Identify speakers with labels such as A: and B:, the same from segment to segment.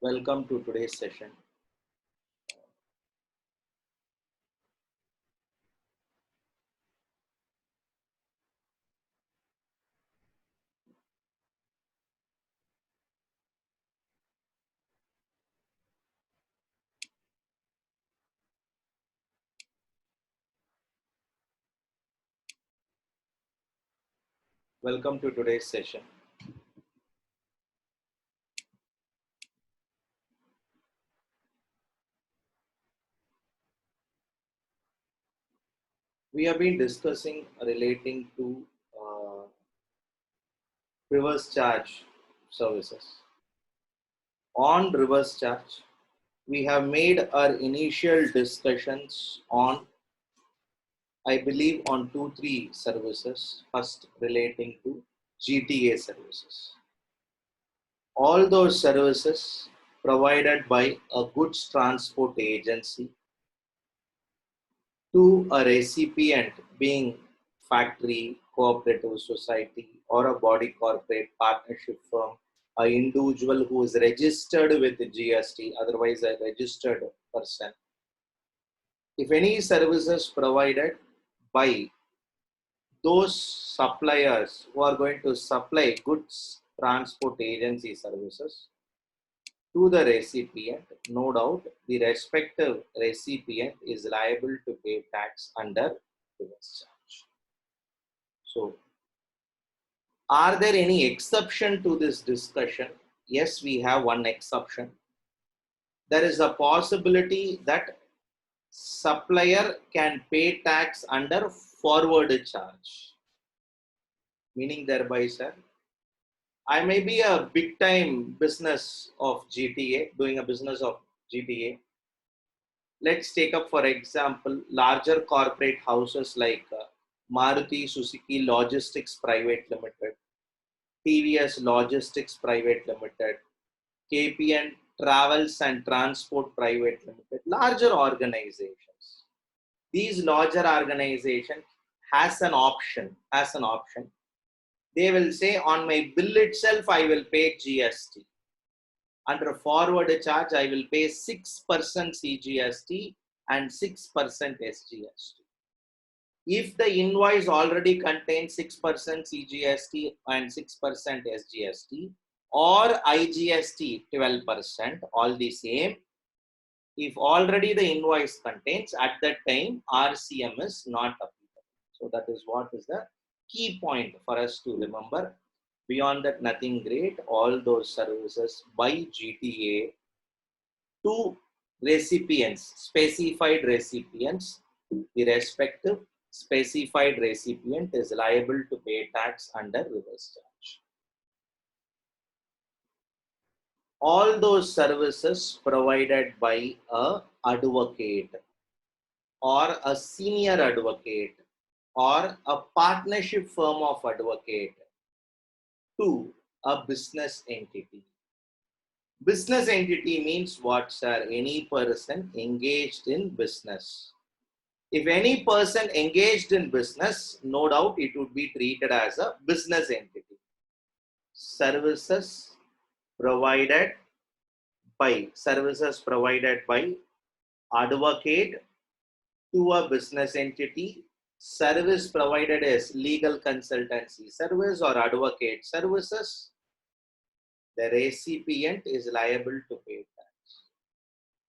A: Welcome to today's session. Welcome to today's session. We have been discussing relating to reverse charge services. On reverse charge, we have made our initial discussions on, I believe, on 2-3 services. First, relating to GTA services. All those services provided by a goods transport agency to a recipient, being factory, cooperative society, or a body corporate partnership firm, an individual who is registered with GST, otherwise a registered person. If any services provided by those suppliers who are going to supply goods transport agency services to the recipient, no doubt the respective recipient is liable to pay tax under reverse charge. So, are there any exception to this discussion? Yes, we have one exception. There is a possibility that supplier can pay tax under forward charge. Meaning thereby, sir, I may be a big time business of GTA, doing a business of GTA. Let's take up, for example, larger corporate houses like Maruti Suzuki Logistics Private Limited, TVS Logistics Private Limited, KPN Travels and Transport Private Limited, larger organizations. These larger organizations has an option. They will say, on my bill itself, I will pay GST. Under forward charge, I will pay 6% CGST and 6% SGST. If the invoice already contains 6% CGST and 6% SGST or IGST 12%, all the same, if already the invoice contains, at that time RCM is not applicable. So that is what is the key point for us to remember. Beyond that, nothing great. All those services by GTA to recipients, specified recipients, the respective specified recipient is liable to pay tax under reverse charge. All those services provided by a advocate or a senior advocate or a partnership firm of advocate to a business entity. Business entity means what, sir? Any person engaged in business. If any person engaged in business, no doubt it would be treated as a business entity. Services provided by advocate to a business entity. Service provided as legal consultancy service or advocate services. The recipient is liable to pay tax.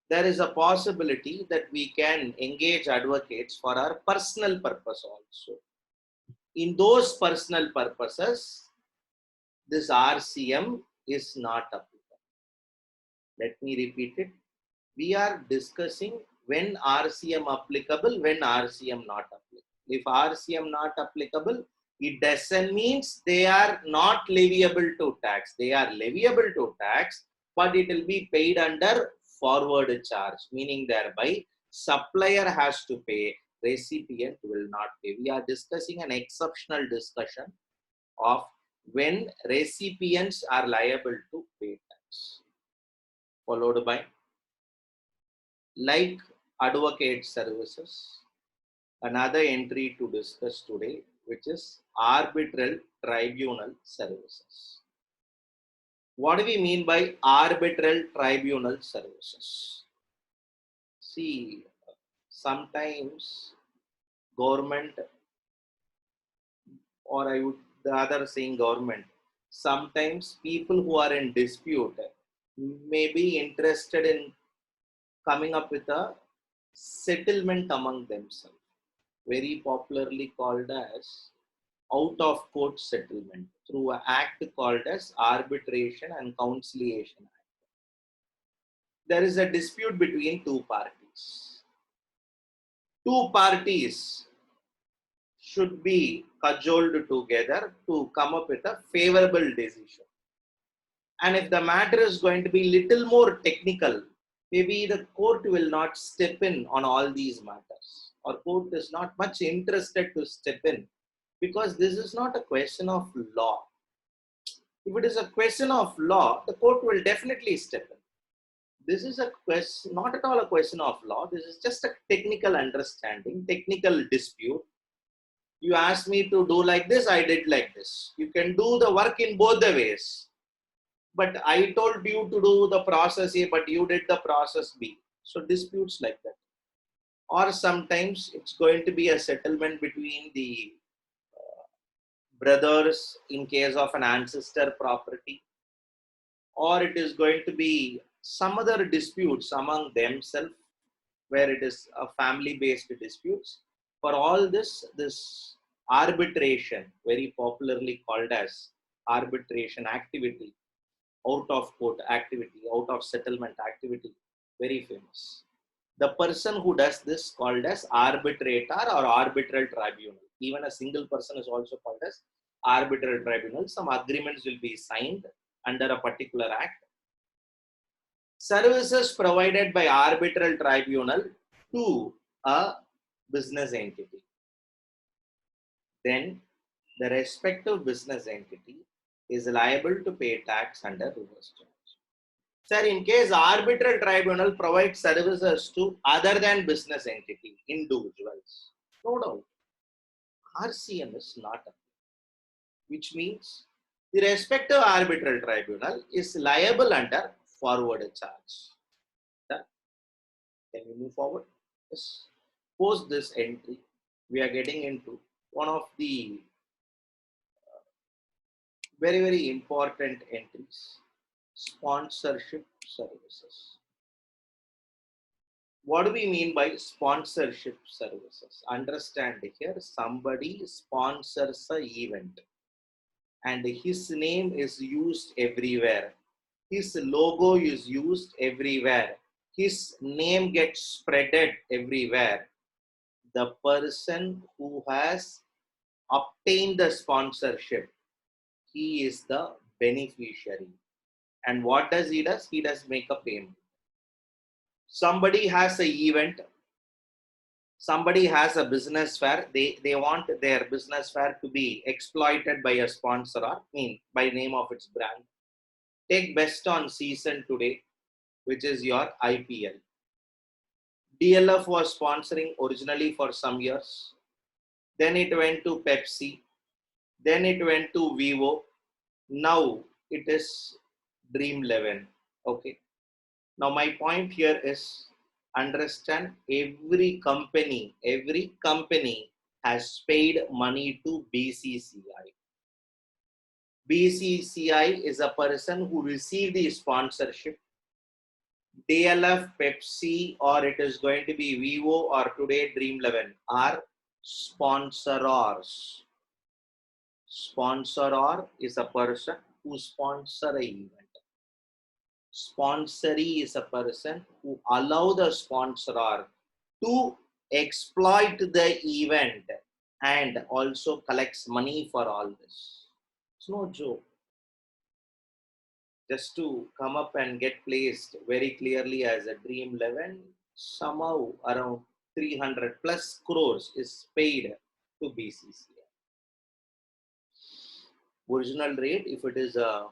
A: There is a possibility that we can engage advocates for our personal purpose also. In those personal purposes, this RCM is not applicable. Let me repeat it. We are discussing when RCM applicable, when RCM not applicable. If RCM not applicable, it doesn't mean they are not leviable to tax. They are leviable to tax, but it will be paid under forward charge, meaning thereby supplier has to pay, recipient will not pay. We are discussing an exceptional discussion of when recipients are liable to pay tax, followed by like advocate services. Another entry to discuss today, which is arbitral tribunal services. What do we mean by arbitral tribunal services? See, sometimes government, or I would rather saying government, sometimes people who are in dispute may be interested in coming up with a settlement among themselves, very popularly called as out of court settlement through an act called as Arbitration and Conciliation Act. There is a dispute between two parties. Two parties should be cajoled together to come up with a favorable decision. And if the matter is going to be little more technical, maybe the court will not step in on all these matters, or court is not much interested to step in, because this is not a question of law. If it is a question of law, the court will definitely step in. This is a question, not at all a question of law. This is just a technical understanding, technical dispute. You asked me to do like this, I did like this. You can do the work in both the ways. But I told you to do the process A, but you did the process B. So disputes like that. Or sometimes it's going to be a settlement between the brothers in case of an ancestor property. Or it is going to be some other disputes among themselves, where it is a family-based disputes. For all this arbitration, very popularly called as arbitration activity, out of court activity, out of settlement activity, very famous. The person who does this called as arbitrator or arbitral tribunal. Even a single person is also called as arbitral tribunal. Some agreements will be signed under a particular act. Services provided by arbitral tribunal to a business entity. Then the respective business entity is liable to pay tax under reverse charge. Sir, in case arbitral tribunal provides services to other than business entity, individuals, no doubt, RCM is not a, which means the respective arbitral tribunal is liable under forward charge. Can we move forward? Yes. Post this entry, we are getting into one of the very, very important entries, sponsorship services. What do we mean by sponsorship services? Understand here, somebody sponsors an event and his name is used everywhere. His logo is used everywhere. His name gets spreaded everywhere. The person who has obtained the sponsorship, he is the beneficiary. And what does he does? He does make a payment. Somebody has an event, somebody has a business fair, they want their business fair to be exploited by a sponsor, or by name of its brand. Take best on season today, which is your IPL. DLF was sponsoring originally for some years. Then it went to Pepsi. Then it went to Vivo. Now it is Dream 11. Okay. Now my point here is, understand, every company has paid money to BCCI. BCCI is a person who received the sponsorship. DLF, Pepsi, or it is going to be Vivo, or today Dream 11 are sponsors. Sponsorer is a person who sponsor an event. Sponsoree is a person who allow the sponsorer to exploit the event and also collects money for all this. It's no joke. Just to come up and get placed very clearly as a Dream 11, somehow around 300 plus crores is paid to BCCI. Original rate, if it is a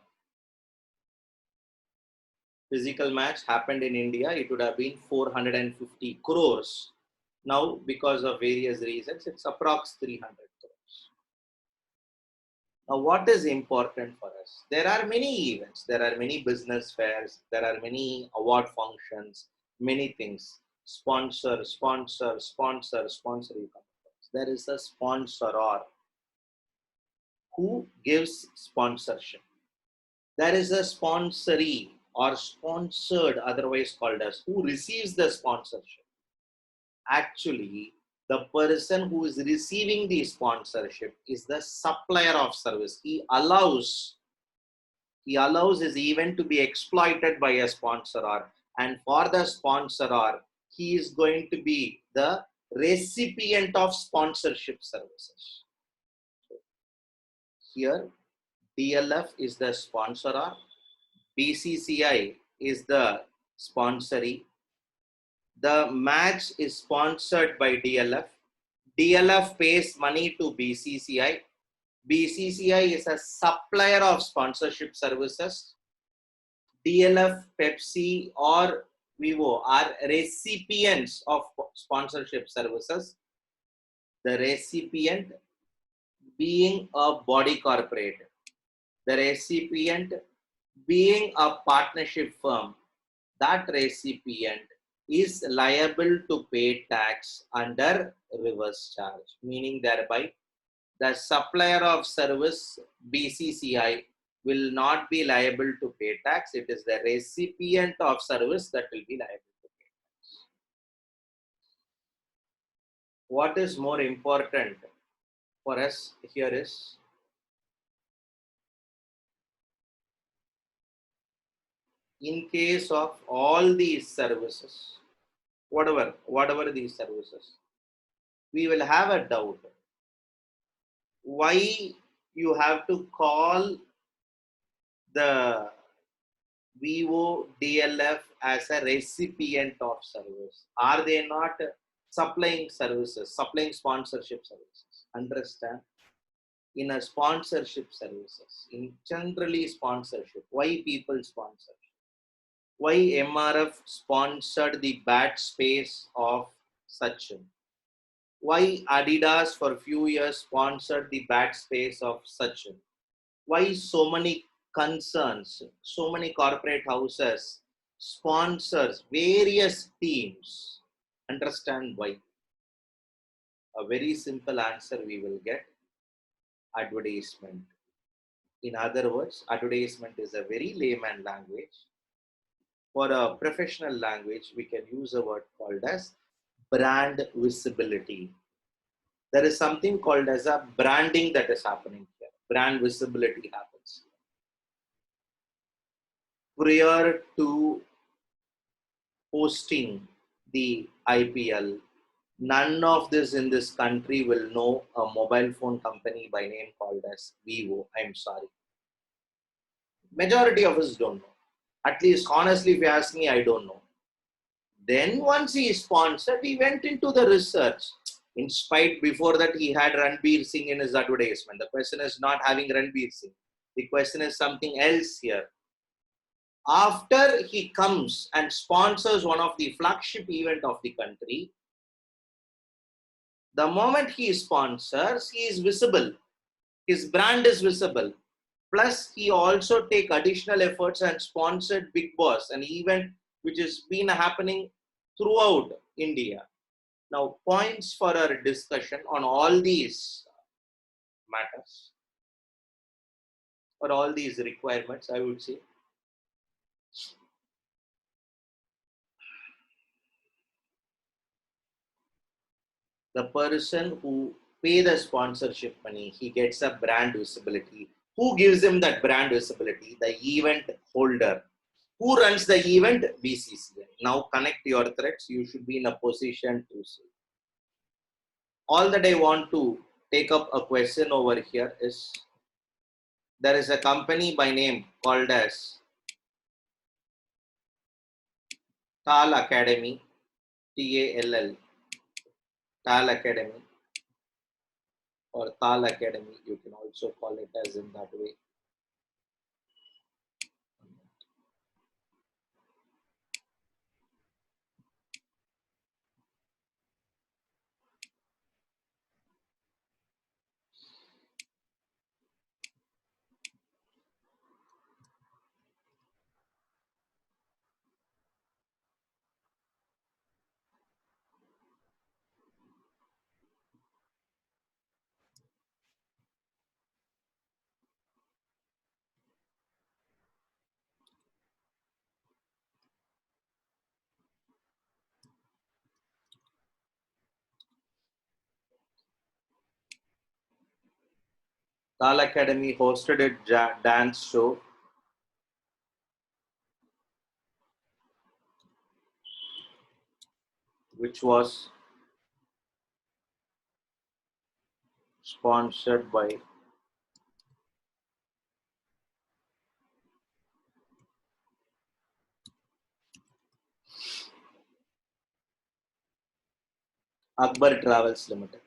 A: physical match happened in India, it would have been 450 crores. Now, because of various reasons, it's approx 300 crores. Now, what is important for us? There are many events, there are many business fairs, there are many award functions, many things. Sponsor. You come across. There is a sponsorer who gives sponsorship. There is a sponsoree or sponsored, otherwise called as, who receives the sponsorship. Actually, the person who is receiving the sponsorship is the supplier of service. He allows his event to be exploited by a sponsorer, and for the sponsorer, he is going to be the recipient of sponsorship services. Here, DLF is the sponsorer, BCCI is the sponsoree. The match is sponsored by DLF. DLF pays money to BCCI. BCCI is a supplier of sponsorship services. DLF, Pepsi, or Vivo are recipients of sponsorship services. The recipient being a body corporate, the recipient being a partnership firm, that recipient is liable to pay tax under reverse charge, meaning thereby the supplier of service BCCI will not be liable to pay tax. It is the recipient of service that will be liable to pay tax. What is more important for us here is in case of all these services, whatever these services, we will have a doubt. Why you have to call the Vivo DLF as a recipient of service? Are they not supplying services, supplying sponsorship services? Understand? In a sponsorship services, in generally sponsorship, why people sponsor? Why MRF sponsored the bat space of Sachin? Why Adidas for a few years sponsored the bat space of Sachin? Why so many concerns, so many corporate houses sponsors various teams? Understand why? A very simple answer we will get: advertisement. In other words, advertisement is a very layman language. For a professional language, we can use a word called as brand visibility. There is something called as a branding that is happening here. Brand visibility happens prior to hosting the IPL. None of this in this country will know a mobile phone company by name called as Vivo. I'm sorry. Majority of us don't know. At least, honestly, if you ask me, I don't know. Then once he is sponsored, he went into the research. In spite, before that, he had Ranbir Singh in his advertisement. The question is not having Ranbir Singh. The question is something else here. After he comes and sponsors one of the flagship event of the country, the moment he sponsors, he is visible. His brand is visible. Plus, he also take additional efforts and sponsored Big Boss, an event which has been happening throughout India. Now, points for our discussion on all these matters or all these requirements, I would say. The person who pay the sponsorship money, he gets a brand visibility. Who gives him that brand visibility? The event holder. Who runs the event? BCCI. Now connect your threads. You should be in a position to see. All that I want to take up a question over here is, there is a company by name called as Tal Academy, TALL, Tal Academy, or Tal Academy. You can also call it as in that way. Tal Academy hosted a dance show which was sponsored by Akbar Travels Limited.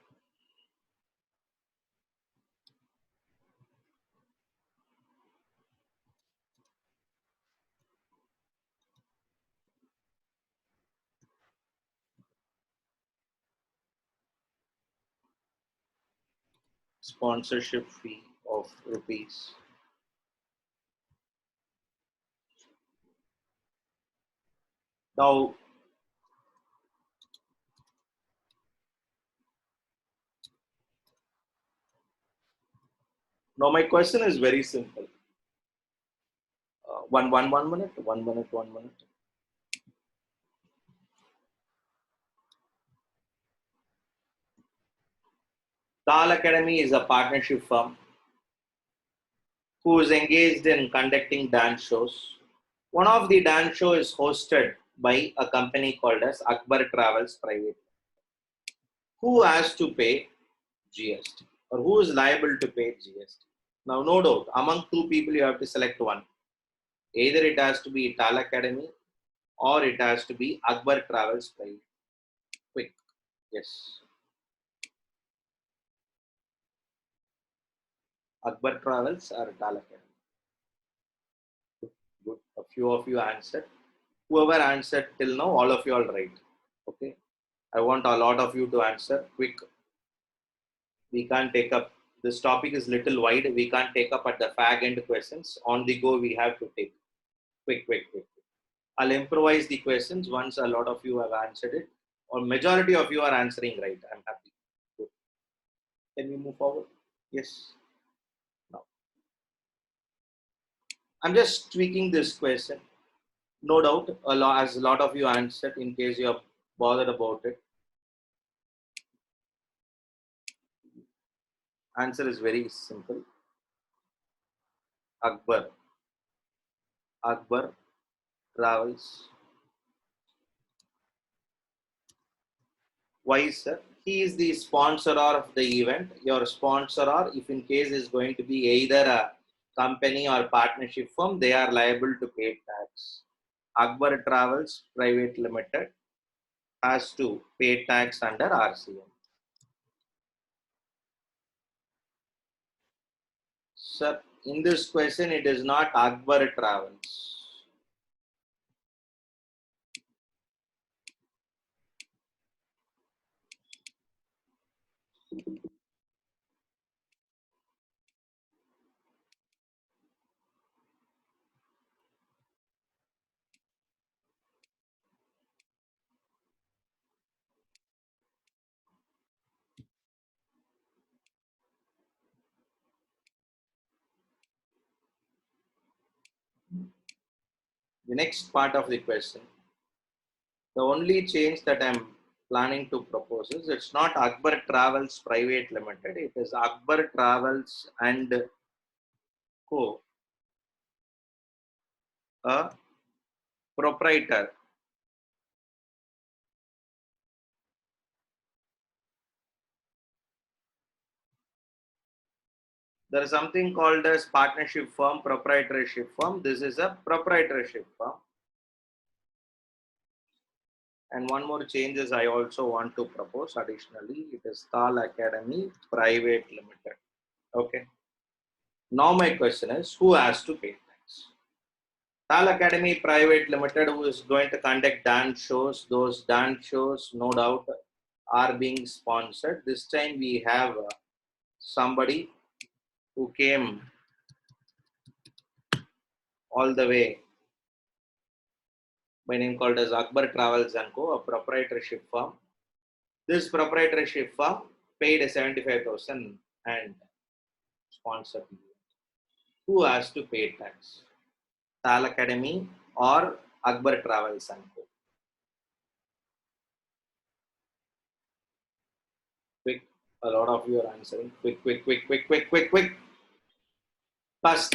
A: Sponsorship fee of rupees. Now, my question is very simple. One minute, 1 minute, 1 minute. Tal Academy is a partnership firm who is engaged in conducting dance shows. One of the dance show is hosted by a company called as Akbar Travels Private. Who has to pay GST or who is liable to pay GST? Now, no doubt, among two people, you have to select one. Either it has to be Tal Academy or it has to be Akbar Travels Private. Quick, yes. Akbar Travels or Tal Academy? Good. A few of you answered. Whoever answered till now, all of you are right. Okay. I want a lot of you to answer. Quick. We can't take up. This topic is little wide. We can't take up at the fag end questions. On the go, we have to take. Quick, quick, quick. I'll improvise the questions once a lot of you have answered it, or majority of you are answering right. I'm happy. Good. Can we move forward? Yes. Now, I'm just tweaking this question. No doubt, as a lot of you answered, in case you are bothered about it. Answer is very simple. Akbar. Akbar Travels. Why, sir? He is the sponsor of the event. Your sponsor, or if in case is going to be either a company or partnership firm, they are liable to pay tax. Akbar Travels Private Limited has to pay tax under RCM. Sir, in this question, it is not Akbar Travels. The next part of the question, the only change that I'm planning to propose is it's not Akbar Travels Private Limited, it is Akbar Travels and Co. A proprietor. There is something called as partnership firm, proprietorship firm. This is a proprietorship firm. And one more changes I also want to propose additionally. It is Tal Academy Private Limited. Okay. Now my question is, who has to pay tax? Tal Academy Private Limited, who is going to conduct dance shows. Those dance shows, no doubt, are being sponsored. This time we have somebody who came all the way by name called as Akbar Travels and Co., a proprietorship firm. This proprietorship firm paid 75,000 and sponsored. Who has to pay tax? Tal Academy or Akbar Travels and Co. Quick, a lot of you are answering. Quick, quick, quick, quick, quick, quick, quick. First,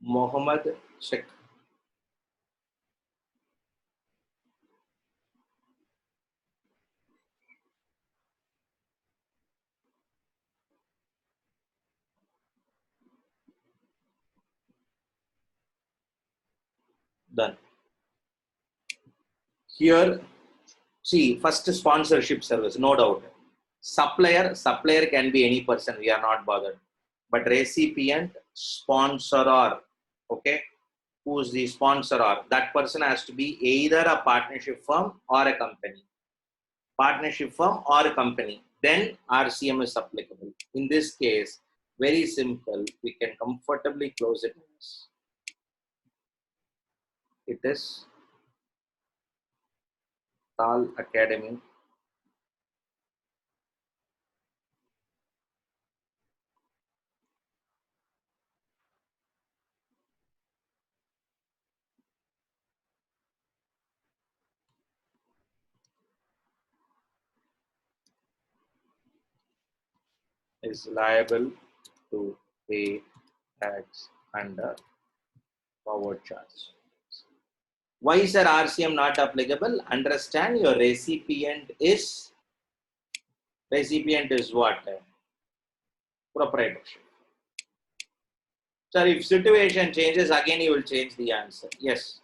A: Mohammed Sheikh. Done. Here, see, first sponsorship service, no doubt. Supplier can be any person, we are not bothered. But recipient, sponsorer, okay, who's the sponsorer? That person has to be either a partnership firm or a company. Partnership firm or a company. Then RCM is applicable. In this case, very simple, we can comfortably close it. It is Tal Academy is liable to pay tax under forward charge. Why is our RCM not applicable? Understand your recipient is what? Proprietorship. So if situation changes, again you will change the answer. Yes.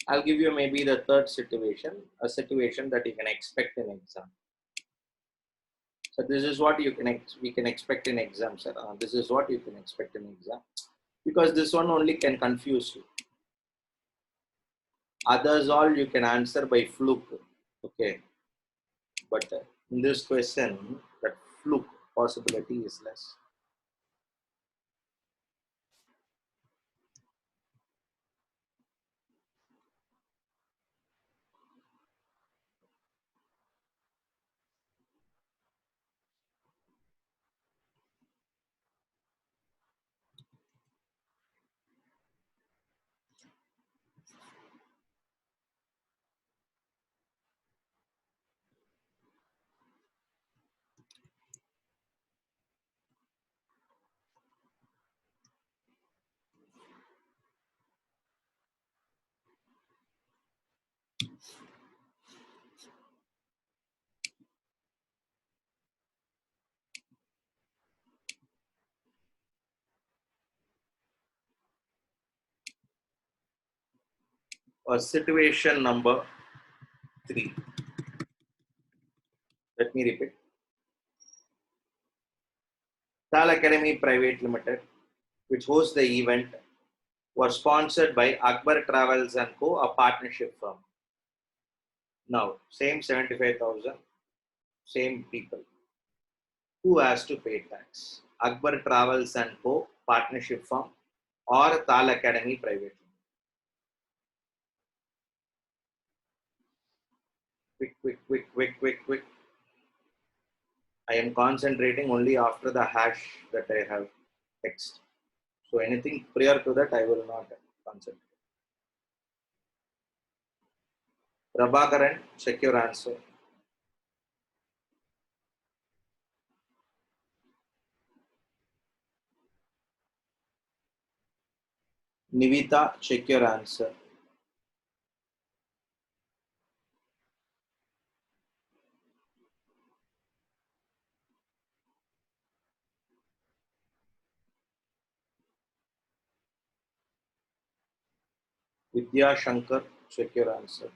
A: I'll give you maybe the third situation, a situation that you can expect in exam. So this is what we can expect in exam, sir. This is what you can expect in exam. Because this one only can confuse you. Others all you can answer by fluke. Okay. But in this question, that fluke possibility is less. Situation number 3. Let me repeat. Tal Academy Private Limited, which hosts the event, was sponsored by Akbar Travels and Co., a partnership firm. Now, same 75,000, same people. Who has to pay tax? Akbar Travels and Co., partnership firm, or Tal Academy Private Limited? Quick. I am concentrating only after the hash that I have text. So anything prior to that, I will not concentrate. Prabhakaran, check your answer. Nivita, check your answer. Vidya Shankar, check your answer.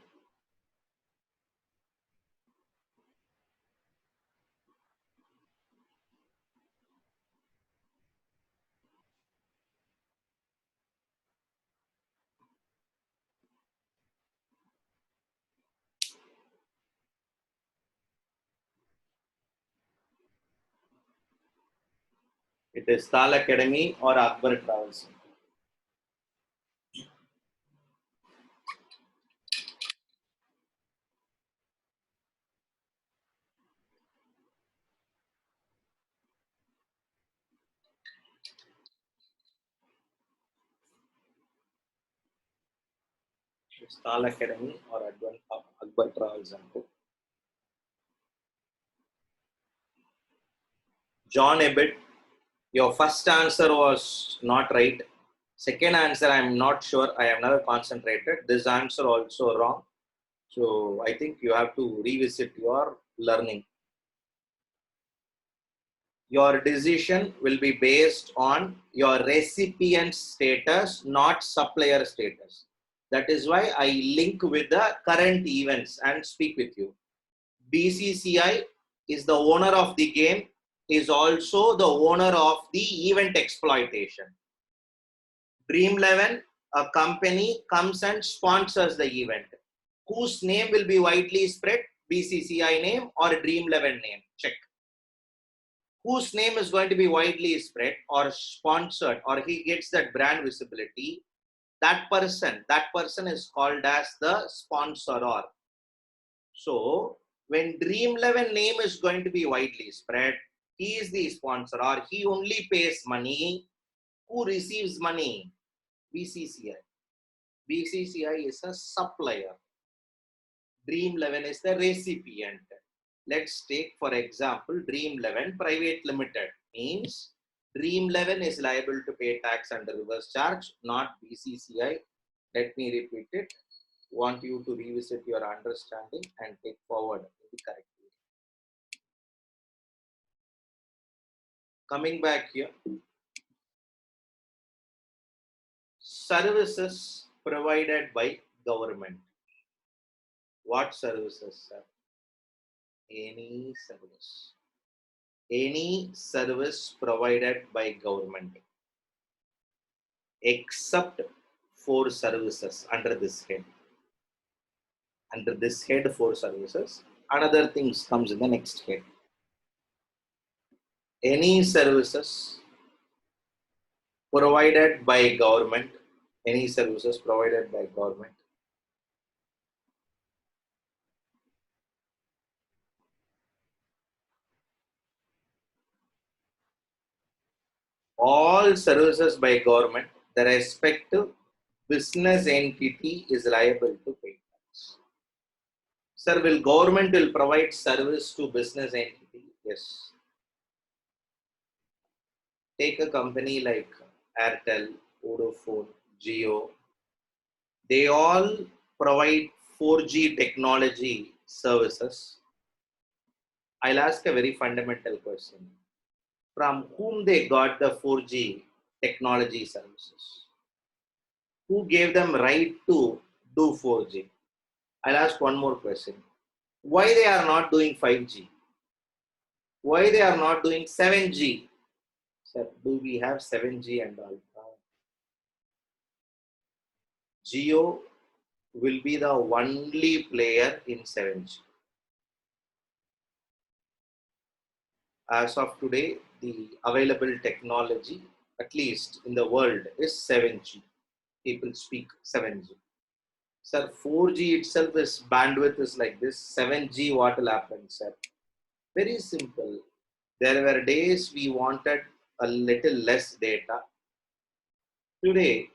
A: It is Tal Academy or Akbar Travels. Stal Academy or Arbitrary example. John Abbott, your first answer was not right. Second answer, I'm not sure. I have never concentrated. This answer also wrong. So I think you have to revisit your learning. Your decision will be based on your recipient status, not supplier status. That is why I link with the current events and speak with you. BCCI is the owner of the game, is also the owner of the event exploitation. Dream 11, a company comes and sponsors the event. Whose name will be widely spread? BCCI name or Dream 11 name? Check. Whose name is going to be widely spread or sponsored, or he gets that brand visibility? That person is called as the sponsorer. So when Dream 11 name is going to be widely spread, he is the sponsor, or he only pays money. Who receives money? BCCI. BCCI is a supplier. Dream 11 is the recipient. Let's take, for example, Dream 11 Private Limited. Means Dream 11 is liable to pay tax under reverse charge, not BCCI. Let me repeat it. Want you to revisit your understanding and take forward in the correct way. Coming back here. Services provided by government. What services, sir? Any service. Any service provided by government, except for services under this head. Under this head for services, another things comes in the next head. Any services provided by government, any services provided by government, all services by government, the respective business entity is liable to pay tax. Sir, will government provide service to business entity? Yes. Take a company like Airtel, Vodafone, Jio. They all provide 4G technology services. I'll ask a very fundamental question. From whom they got the 4G technology services? Who gave them right to do 4G? I'll ask one more question. Why they are not doing 5G? Why they are not doing 7G? Sir, do we have 7G and all? Jio will be the only player in 7G. As of today, the available technology, at least in the world, is 7G. People speak 7G. Sir, 4G itself is bandwidth is like this. 7G, what will happen, sir? Very simple. There were days we wanted a little less data. Today,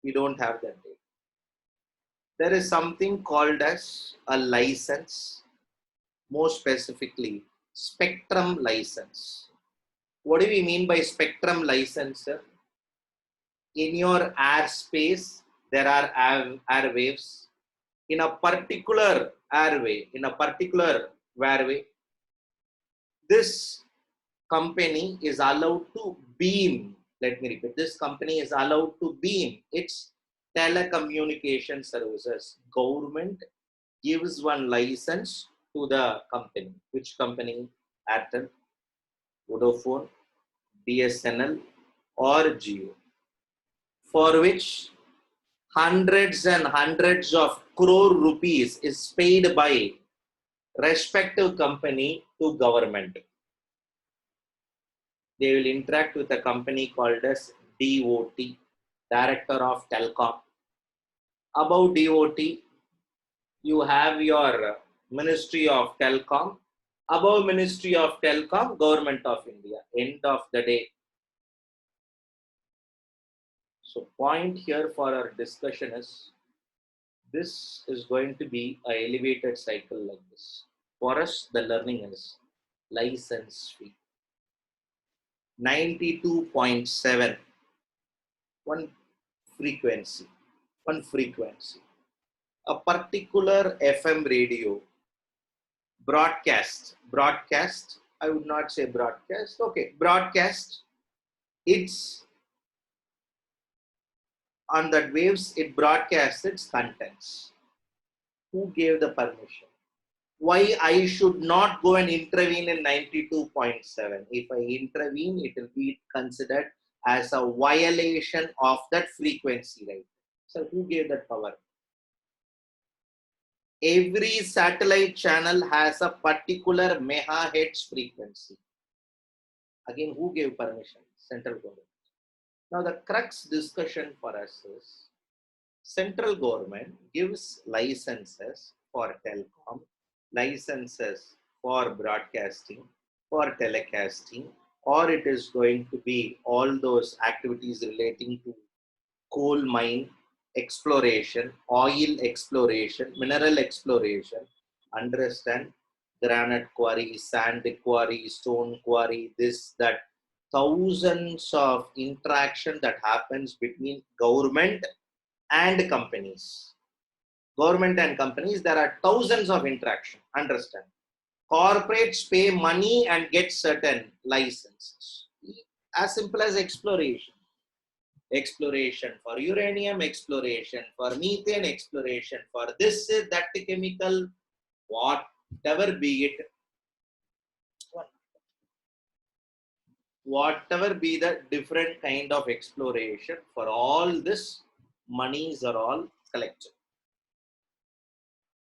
A: we don't have that data. There is something called as a license, more specifically, spectrum license. What do we mean by spectrum license, sir? In your airspace, there are airwaves. In a particular airway, this company is allowed to beam. Let me repeat, this company is allowed to beam its telecommunication services. Government gives one license to the company. Which company? Airtel, Vodafone, BSNL or Jio, for which hundreds and hundreds of crore rupees is paid by respective company to government. They will interact with a company called as DOT, Director of Telecom. Above DOT, you have your Ministry of Telecom. Above Ministry of Telecom, Government of India. End of the day. So point here for our discussion is, This is going to be a elevated cycle like this. For us, the learning is license fee. 92.7, one frequency, one frequency. A particular FM radio broadcast, I would not say broadcast, okay, broadcast, it's on that waves, it broadcasts its contents. Who gave the permission? Why I should not go and intervene in 92.7? If I intervene, it will be considered as a violation of that frequency, right? So who gave that power? Every satellite channel has a particular megahertz frequency. Again, who gave permission? Central government. Now the crux discussion for us is central government gives licenses for telecom, licenses for broadcasting, for telecasting, or it is going to be all those activities relating to coal mine exploration, oil exploration, mineral exploration, understand, granite quarry, sand quarry, stone quarry, this, that, thousands of interaction that happens between government and companies. Government and companies, there are thousands of interaction, understand. Corporates pay money and get certain licenses. As simple as exploration. Exploration for uranium, exploration for methane, exploration for this, that chemical, whatever be it, whatever be the different kind of exploration, for all this, monies are all collected.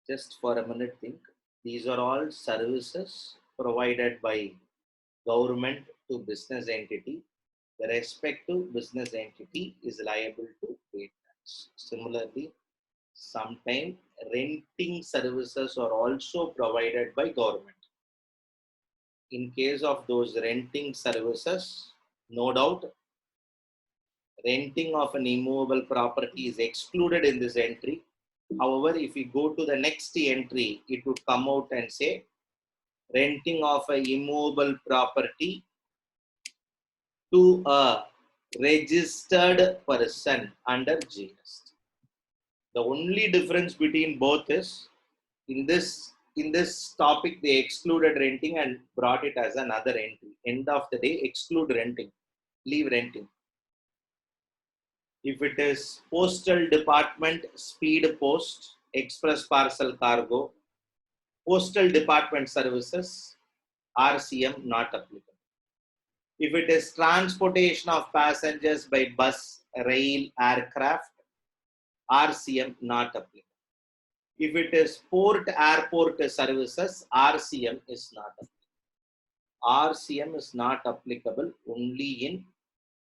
A: Just for a minute, think. These are all services provided by government to business entity. The respective business entity is liable to pay tax. Similarly, sometimes renting services are also provided by government. In case of those renting services, no doubt, renting of an immovable property is excluded in this entry. However, if we go to the next entry, it would come out and say renting of an immovable property to a registered person under GST. The only difference between both is in this topic they excluded renting and brought it as another entry. End of the day, exclude renting, leave renting. If it is postal department, speed post, express parcel cargo, postal department services, RCM not applicable. If it is transportation of passengers by bus, rail, aircraft, RCM not applicable. If it is port, airport services, RCM is not applicable. RCM is not applicable only in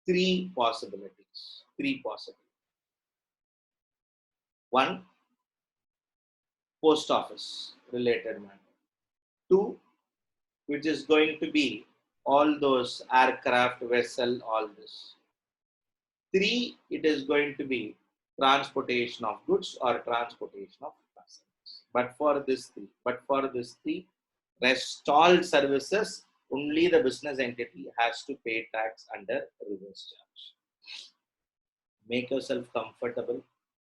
A: three possibilities. One, post office related matter. Two, which is going to be all those aircraft, vessel, all this. Three, it is going to be transportation of goods or transportation of passengers. But for this three, rest all services, only the business entity has to pay tax under reverse charge. Make yourself comfortable.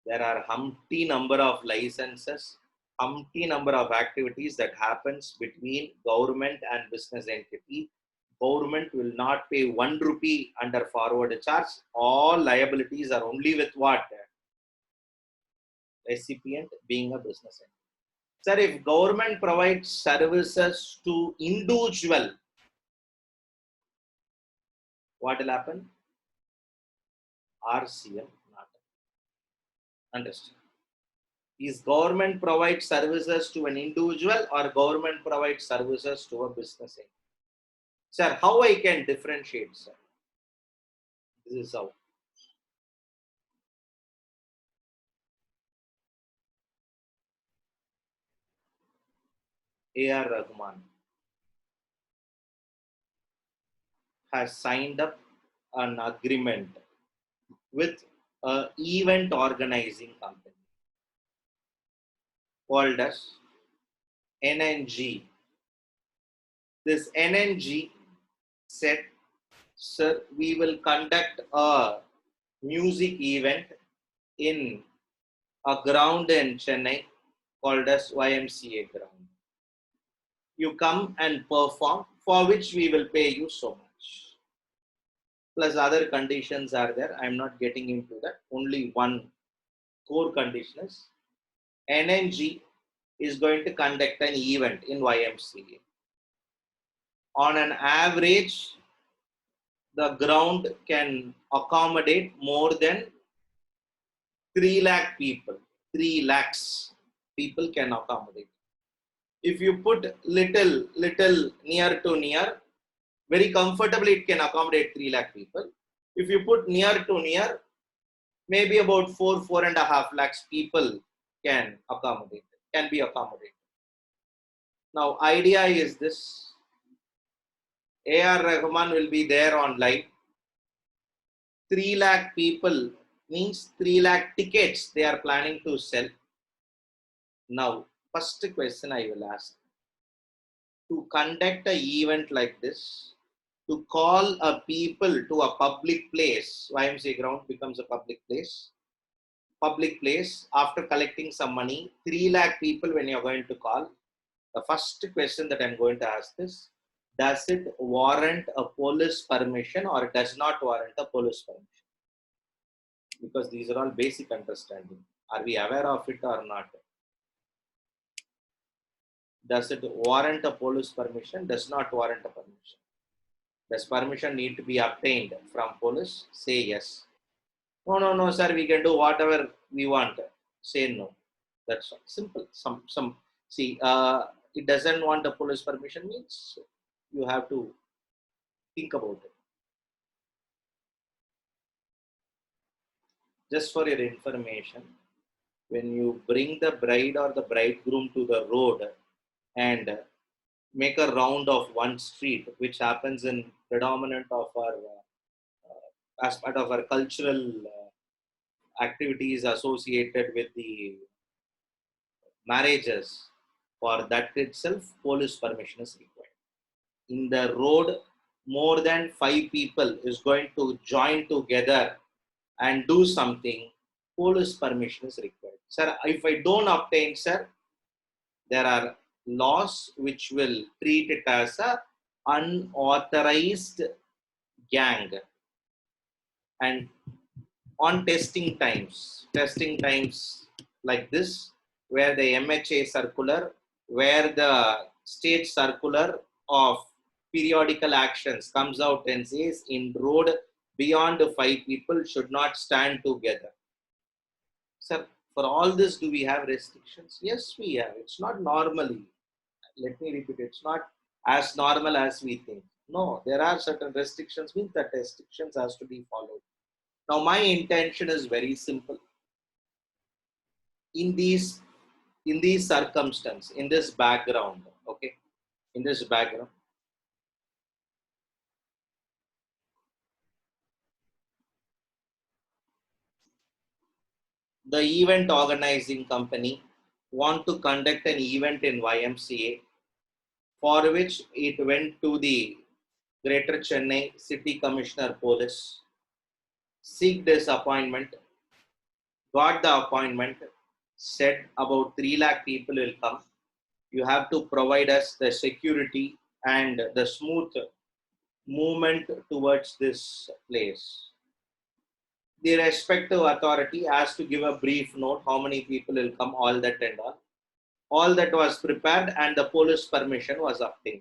A: There are humpty number of licenses, humpty number of activities that happens between government and business entity. Government will not pay 1 rupee under forward charge. All liabilities are only with what? Recipient being a business entity. Sir, if government provides services to individual, what will happen? RCM not. Understand? Is government provides services to an individual or government provides services to a business entity? Sir, how I can differentiate, sir? This is how. A.R. Rahman has signed up an agreement with an event organizing company. called as NNG. This NNG said, sir, we will conduct a music event in a ground in Chennai called as YMCA ground. You come and perform, for which we will pay you so much. Plus other conditions are there. I'm not getting into that. Only one core condition is NNG is going to conduct an event in YMCA. On an average, the ground can accommodate more than 3 lakh people. 3 lakhs people can accommodate. If you put little near to near, very comfortably it can accommodate 3 lakh people. If you put near to near, maybe about 4.5 lakhs people can be accommodated. Now, idea is this: A.R. Rahman will be there on live. 3 lakh people means 3 lakh tickets they are planning to sell. Now, first question I will ask: to conduct an event like this, to call a people to a public place, YMCA ground becomes a public place. After collecting some money, 3 lakh people when you're going to call, the first question that I'm going to ask is, does it warrant a police permission or does not warrant a police permission? Because these are all basic understanding. Are we aware of it or not? Does it warrant a police permission? Does not warrant a permission? Does permission need to be obtained from police? Say yes. No, sir, we can do whatever we want. Say no. That's all. Simple. See, it doesn't want a police permission means you have to think about it. Just for your information, when you bring the bride or the bridegroom to the road and make a round of one street, which happens in predominant of our as part of our cultural activities associated with the marriages, for that itself police permission is required. In the road, more than 5 people is going to join together and do something, police permission is required. Sir, if I don't obtain, sir, there are laws which will treat it as a unauthorized gang. And on testing times like this, where the MHA circular, where the state circular of periodical actions comes out and says in road beyond 5 people should not stand together. Sir, for all this, do we have restrictions? Yes, we have. It's not normally. Let me repeat, it's not as normal as we think. No, there are certain restrictions, means that restrictions has to be followed. Now, my intention is very simple. In these circumstances, in this background, okay, in this background, the event organizing company want to conduct an event in YMCA, for which it went to the Greater Chennai City Commissioner Police, seeked his appointment, got the appointment, said about 3 lakh people will come. You have to provide us the security and the smooth movement towards this place. The respective authority has to give a brief note how many people will come, all that and all. All that was prepared and the police permission was obtained.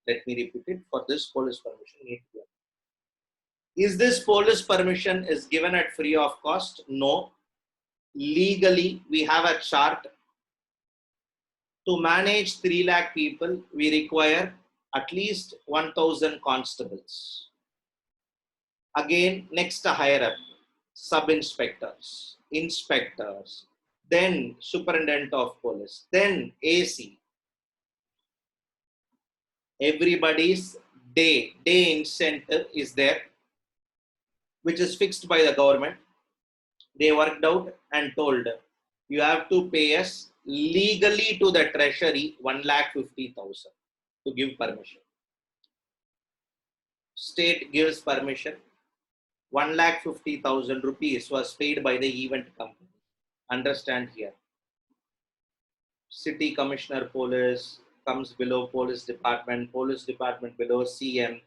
A: Let me repeat it. For this police permission need to be. Is this police permission is given at free of cost? No. Legally, we have a chart. To manage 3 lakh people, we require at least 1,000 constables. Again, next higher up, sub-inspectors, inspectors, then superintendent of police, then AC. Everybody's day incentive is there, which is fixed by the government. They worked out and told, you have to pay us legally to the treasury 1,50,000 to give permission. State gives permission. 1,50,000 rupees was paid by the event company. Understand here. City Commissioner Police comes below Police Department below CM,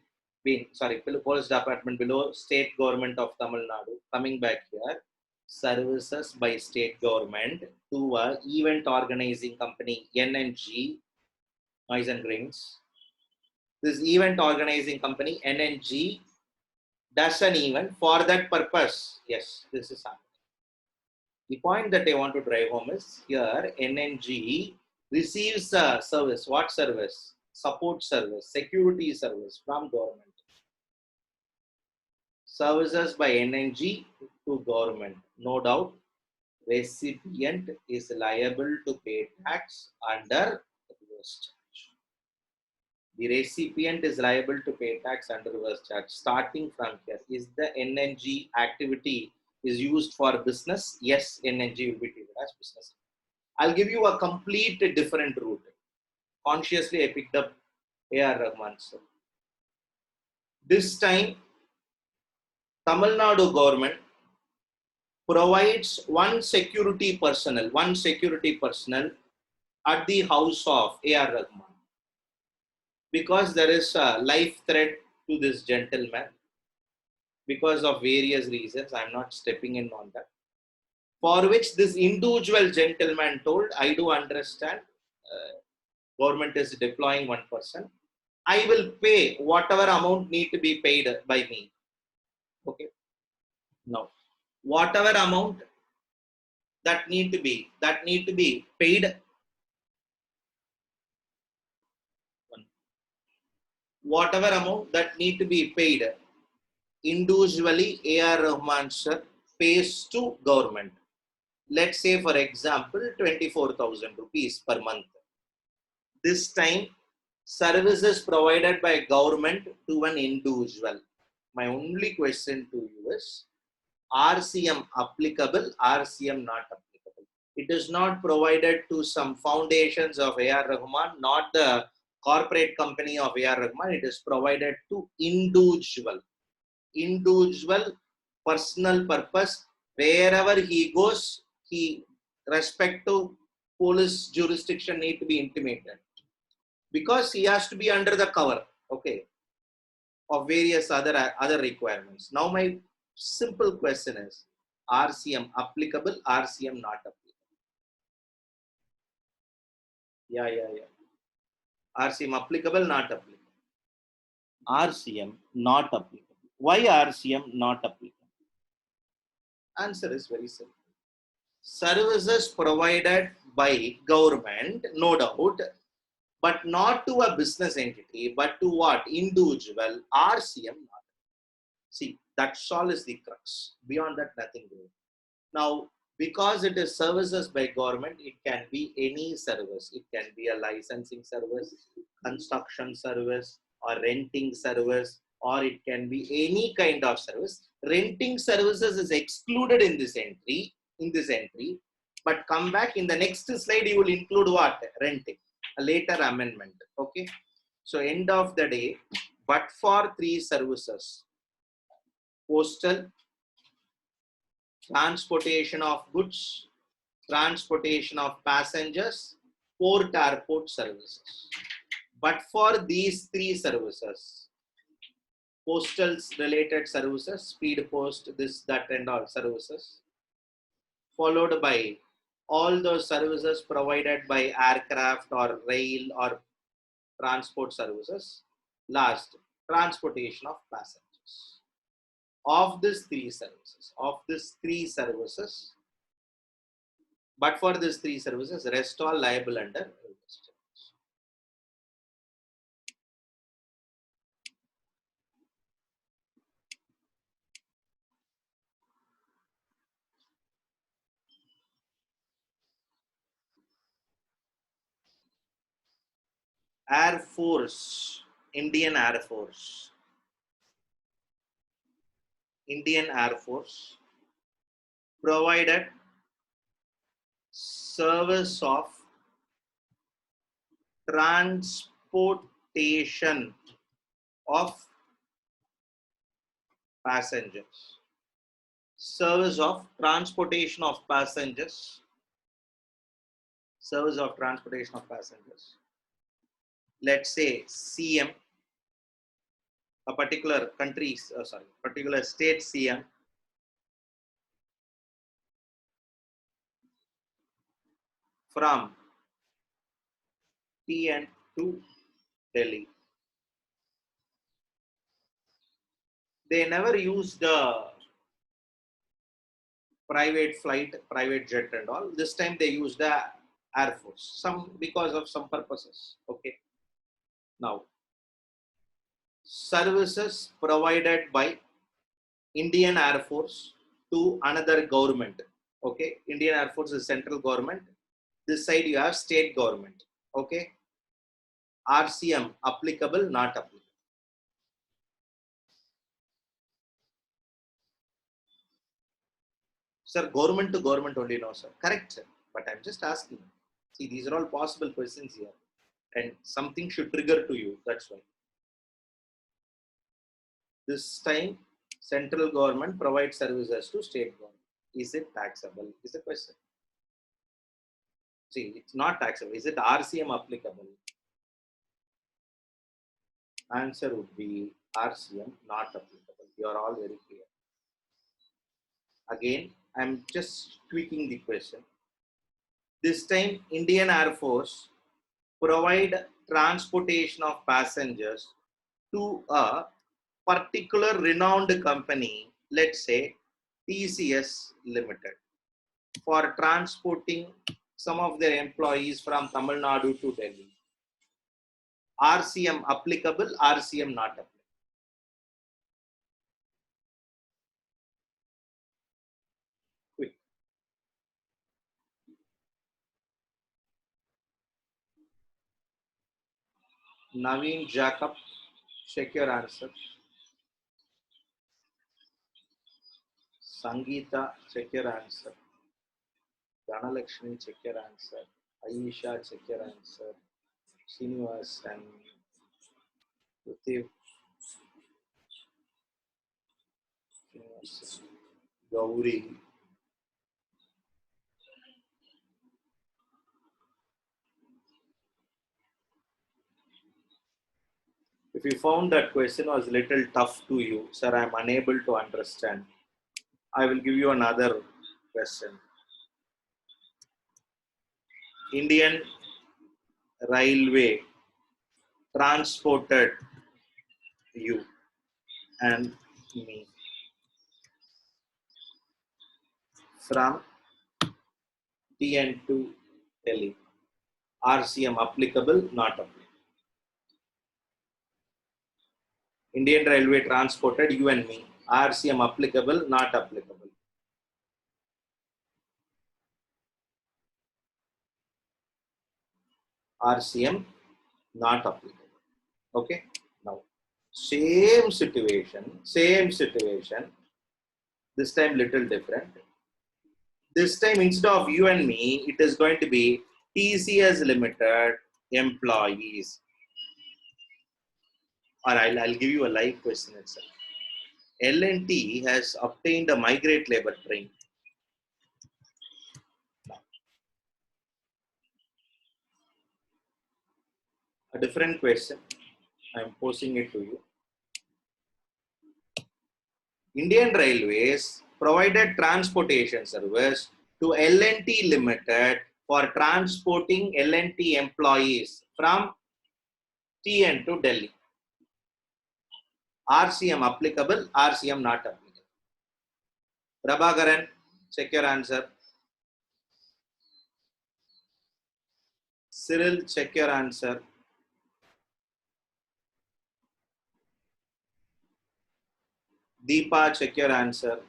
A: Police Department below State Government of Tamil Nadu. Coming back here, services by state government to a event organizing company, NNG, Noise and Grains. This event organizing company, NNG, does an event for that purpose. Yes, this is happening. The point that I want to drive home is here NNG receives a service. What service? Support service, security service from government. Services by NNG to government. No doubt, recipient is liable to pay tax under reverse charge. The recipient is liable to pay tax under reverse charge. Starting from here, is the NNG activity is used for business? Yes, NNG will be treated as business. I'll give you a complete different route. Consciously, I picked up A.R. Rahman. So, this time, Tamil Nadu government provides one security personnel at the house of A.R. Rahman. Because there is a life threat to this gentleman, because of various reasons, I'm not stepping in on that. For which this individual gentleman told, I do understand, government is deploying one person. I will pay whatever amount need to be paid by me. Okay. Now, whatever amount that need to be paid. Whatever amount that need to be paid, individually A.R. Rahman sir pays to government. Let's say, for example, 24,000 rupees per month. This time, services provided by government to an individual. My only question to you is, RCM applicable, RCM not applicable? It is not provided to some foundations of A.R. Rahman, not the corporate company of A.R. Rahman. It is provided to individual personal purpose. Wherever he goes, he respect to police jurisdiction need to be intimated, because he has to be under the cover, okay, of various other requirements. Now my simple question is, RCM applicable, RCM not applicable? Yeah. RCM applicable, not applicable? RCM not applicable. Why RCM not applicable? Answer is very simple. Services provided by government, no doubt, but not to a business entity, but to what? Individual, RCM not. See, that's all is the crux. Beyond that, nothing good. Now, because it is services by government, it can be any service. It can be a licensing service, construction service, or renting service, or it can be any kind of service. Renting services is excluded in this entry. But come back in the next slide, you will include what? Renting. A later amendment. Okay. So end of the day, but for three services: postal, transportation of goods, transportation of passengers, port airport services. But for these three services, postal related services, speed post, this, that, and all services, followed by all those services provided by aircraft or rail or transport services. Last, transportation of passengers. Of these three services, but for these three services, rest all liable under reverse charge. Air Force, Indian Air Force provided service of transportation of passengers. Service of transportation of passengers. Service of transportation of passengers. Let's say CM, a particular country's, particular state CM from TN to Delhi. They never use the private flight, private jet and all. This time they use the Air Force, some because of some purposes. Okay. Now, services provided by Indian Air Force to another government. Okay. Indian Air Force is central government. This side you have state government. Okay. RCM applicable, not applicable. Sir, government to government only, no, sir. Correct, sir. But I'm just asking. See, these are all possible questions here. And something should trigger to you. That's why. This time, central government provides services to state government. Is it taxable? Is the question. See, it's not taxable. Is it RCM applicable? Answer would be RCM not applicable. You are all very clear. Again, I'm just tweaking the question. This time, Indian Air Force provide transportation of passengers to a particular renowned company, let's say TCS Limited, for transporting some of their employees from Tamil Nadu to Delhi. RCM applicable, RCM not applicable. Quick. Naveen Jacob, check your answer. Sangeeta, check your answer. Dhanalakshmi, check your answer. Aisha, check your answer. Srinivas and Rutiv, Gauri. If you found that question was a little tough to you, sir, I am unable to understand. I will give you another question. Indian Railway transported you and me from TN to Delhi. RCM applicable, not applicable. Indian Railway transported you and me. RCM applicable, not applicable. RCM not applicable. Okay. Now, same situation. This time little different. This time instead of you and me, it is going to be TCS Limited employees. Or I'll give you a live question itself. L&T has obtained a migrant labor train. A different question. I'm posing it to you. Indian Railways provided transportation service to L&T Limited for transporting L&T employees from TN to Delhi. RCM applicable, RCM not applicable. Prabhakaran, check your answer. Cyril, check your answer. Deepa, check your answer.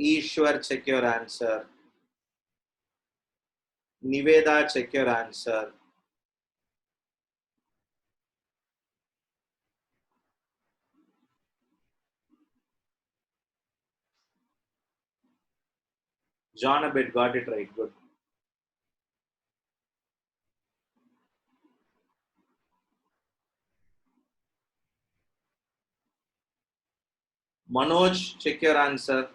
A: Ishwar, check your answer. Niveda, check your answer. John Abed got it right. Good. Manoj, check your answer.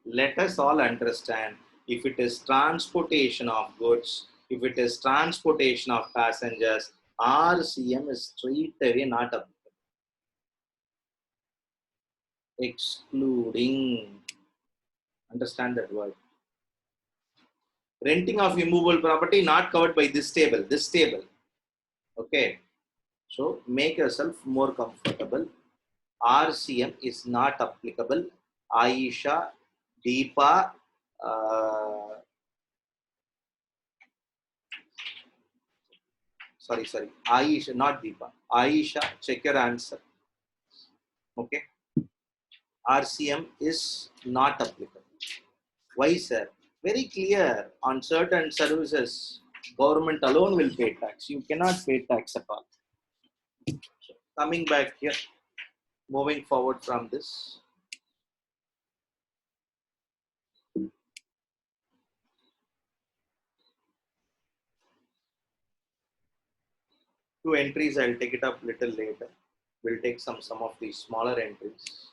A: Let us all understand, if it is transportation of goods, if it is transportation of passengers, RCM is straight away not applicable. Excluding, understand that word. Renting of immovable property not covered by this table, okay. So make yourself more comfortable. RCM is not applicable. Aisha, Deepa, sorry, Aisha, not Deepa. Aisha, check your answer. Okay. RCM is not applicable. Why, sir? Very clear. On certain services, government alone will pay tax. You cannot pay tax at all. So, coming back here, moving forward from this. Two entries, I'll take it up little later. We'll take some of these smaller entries.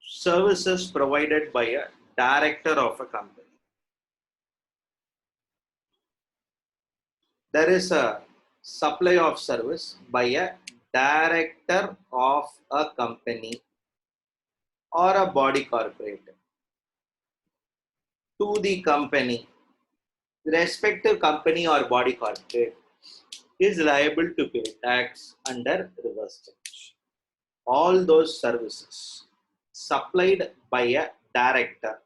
A: Services provided by a director of a company. There is a supply of service by a director of a company or a body corporate to the company. The respective company or body corporate is liable to pay tax under reverse charge. All those services supplied by a director,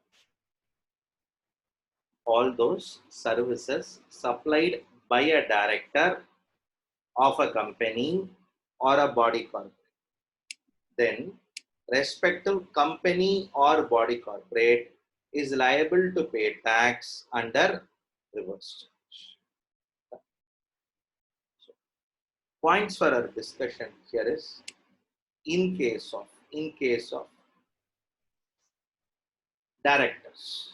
A: all those services supplied by a director of a company or a body corporate, then respective company or body corporate is liable to pay tax under reverse charge. So, points for our discussion here is, in case of directors,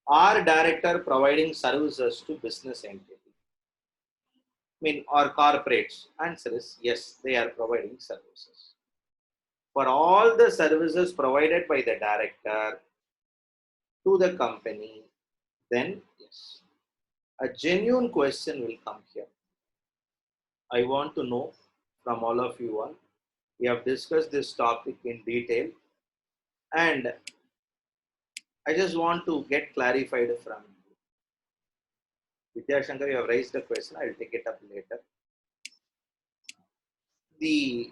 A: are director providing services to business entity, or corporates? Answer is yes, they are providing services. For all the services provided by the director to the company, then yes. A genuine question will come here. I want to know from all of you all. We have discussed this topic in detail, and I just want to get clarified from you. Vidya Shankar, you have raised a question. I will take it up later. The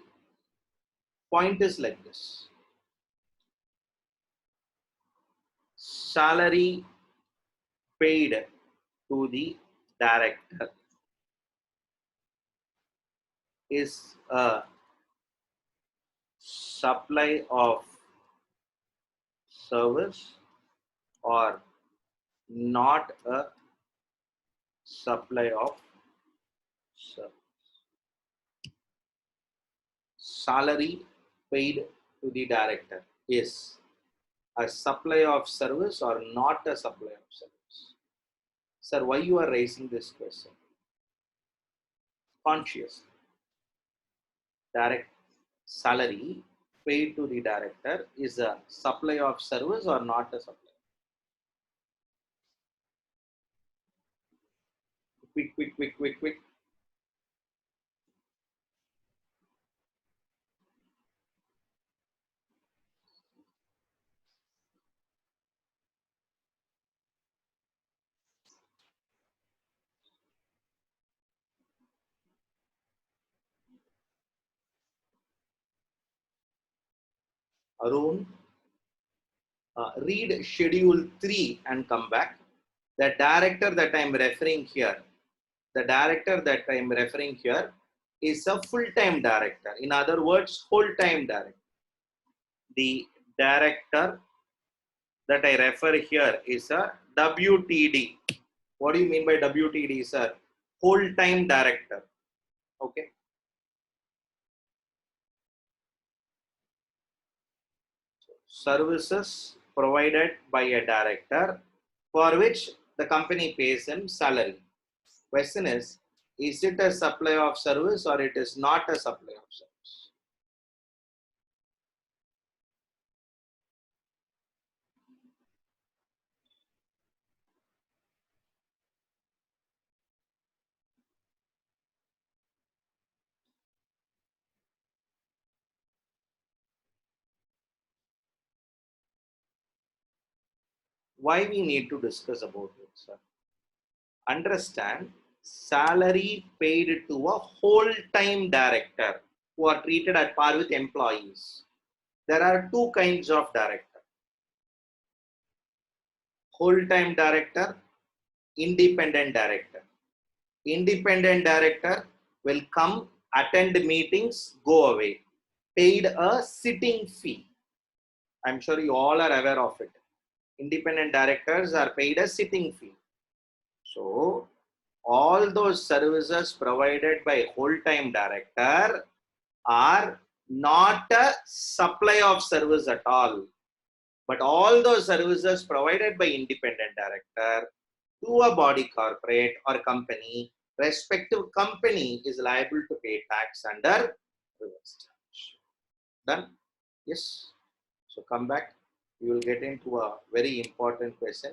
A: point is like this. Salary paid to the director is a supply of service or not a supply of service. Salary paid to the director is a supply of service or not a supply of service? Sir, why you are raising this question? Conscious. Direct salary paid to the director is a supply of service or not a supply? Quick. Arun, read schedule 3 and come back. The director that I am referring here, is a full-time director. In other words, whole-time director. The director that I refer here is a WTD. What do you mean by WTD, sir? Whole-time director. Okay. Services provided by a director for which the company pays him salary. Question is it a supply of service or it is not a supply of service? Why we need to discuss about it, sir? Understand, salary paid to a whole-time director who are treated at par with employees. There are two kinds of director: whole-time director, independent director. Independent director will come, attend meetings, go away, paid a sitting fee. I'm sure you all are aware of it. Independent directors are paid a sitting fee. So all those services provided by whole-time director are not a supply of service at all, but all those services provided by independent director to a body corporate or company, respective company is liable to pay tax under reverse charge. Done? Yes. So come back. You will get into a very important question.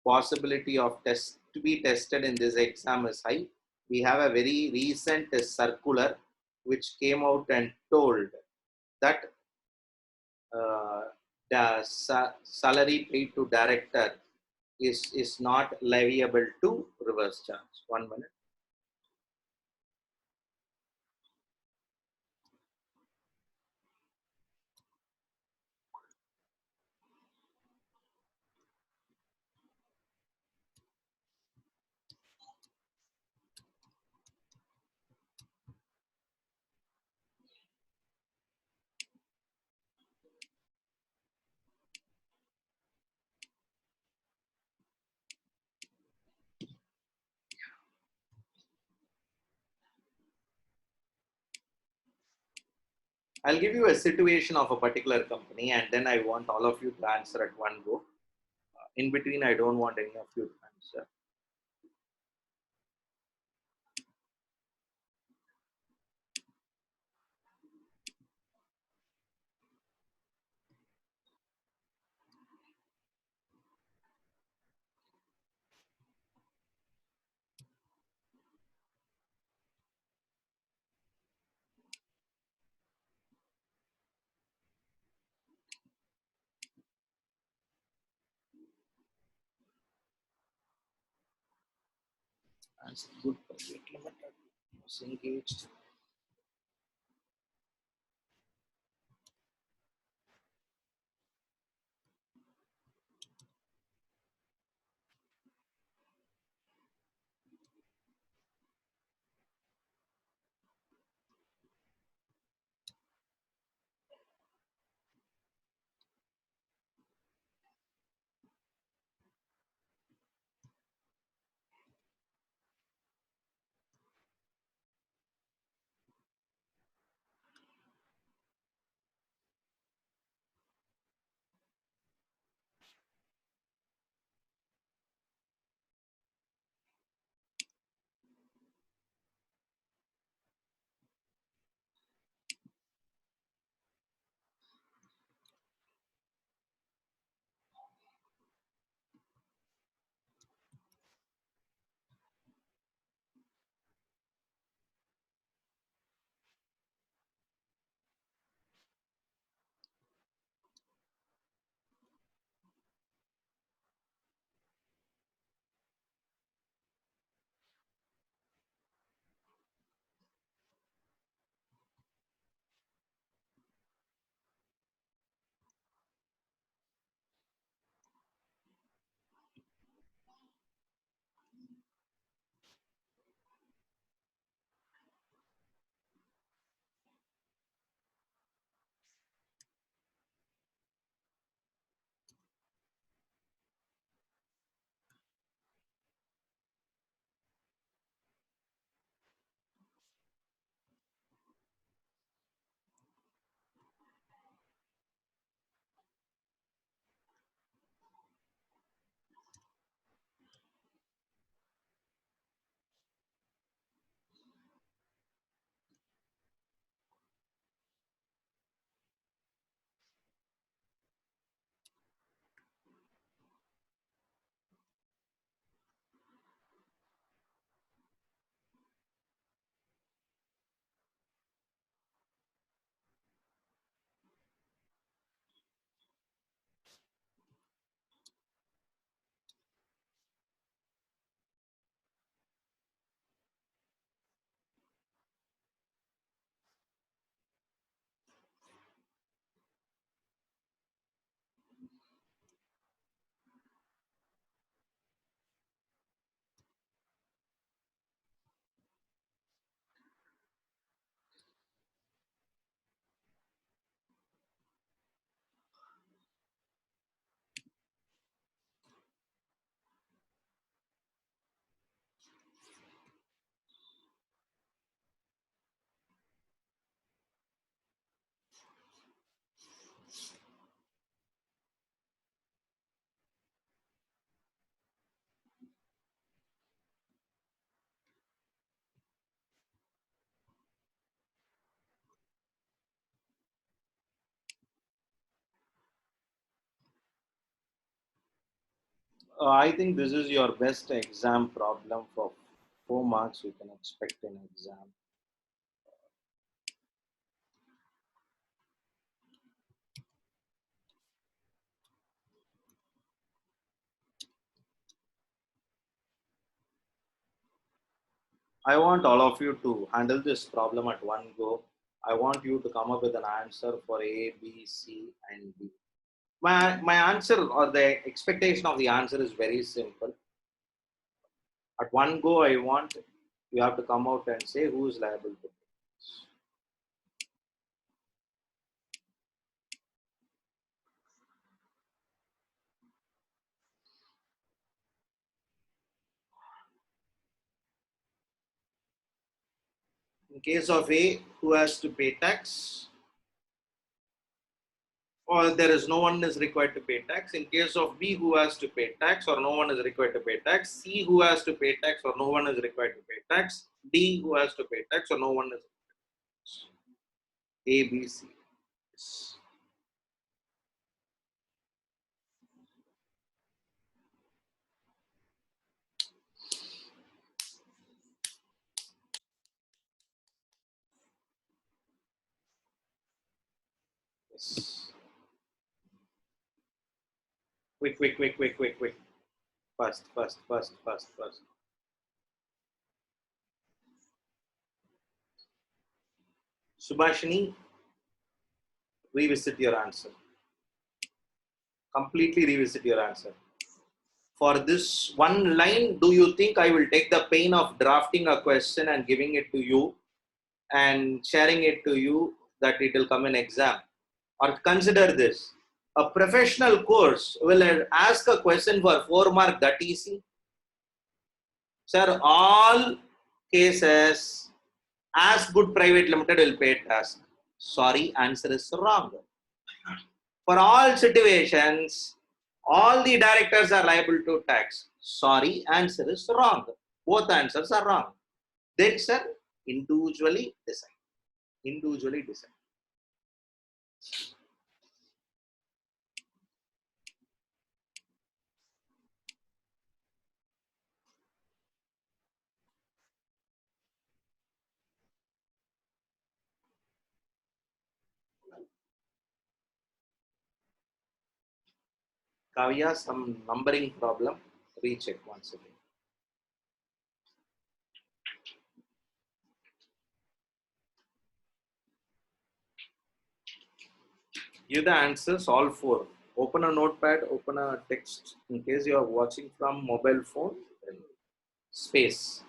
A: Possibility of test to be tested in this exam is high. We have a very recent circular which came out and told that the salary paid to director is not leviable to reverse charge. 1 minute. I'll give you a situation of a particular company and then I want all of you to answer at one go. In between, I don't want any of you to answer. As good budget limited was engaged. I think this is your best exam problem for 4 marks you can expect in exam. I want all of you to handle this problem at one go. I want you to come up with an answer for A, B, C, and D. My answer or the expectation of the answer is very simple. At one go, I want you have to come out and say who is liable to this. In case of A, who has to pay tax? Or there is no one is required to pay tax. In case of B, who has to pay tax or no one is required to pay tax. C, who has to pay tax or no one is required to pay tax. D, who has to pay tax or no one is. A, B, C. Yes. Quick, quick, quick, quick, quick, quick. Fast, fast, fast, fast, fast. Subhashini, revisit your answer. Completely revisit your answer. For this one line, do you think I will take the pain of drafting a question and giving it to you and sharing it to you that it will come in exam? Or consider this. A professional course will ask a question for 4 mark that easy. Sir, all cases, as good private limited will pay tax. Sorry, answer is wrong. For all situations, all the directors are liable to tax. Sorry, answer is wrong. Both answers are wrong. Then, sir, individually decide. Individually decide. Kavya, some numbering problem. Recheck once again. Give the answers, all four. Open a notepad, open a text. In case you are watching from mobile phone, space.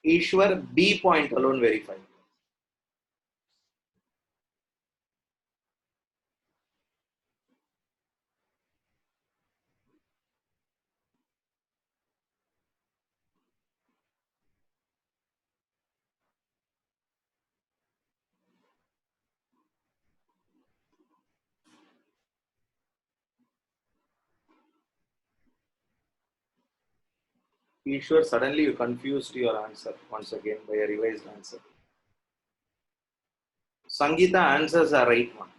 A: Ishwar, B point alone verify. Ishwar, suddenly you confused your answer once again by a revised answer. Sangeeta, answers are right one.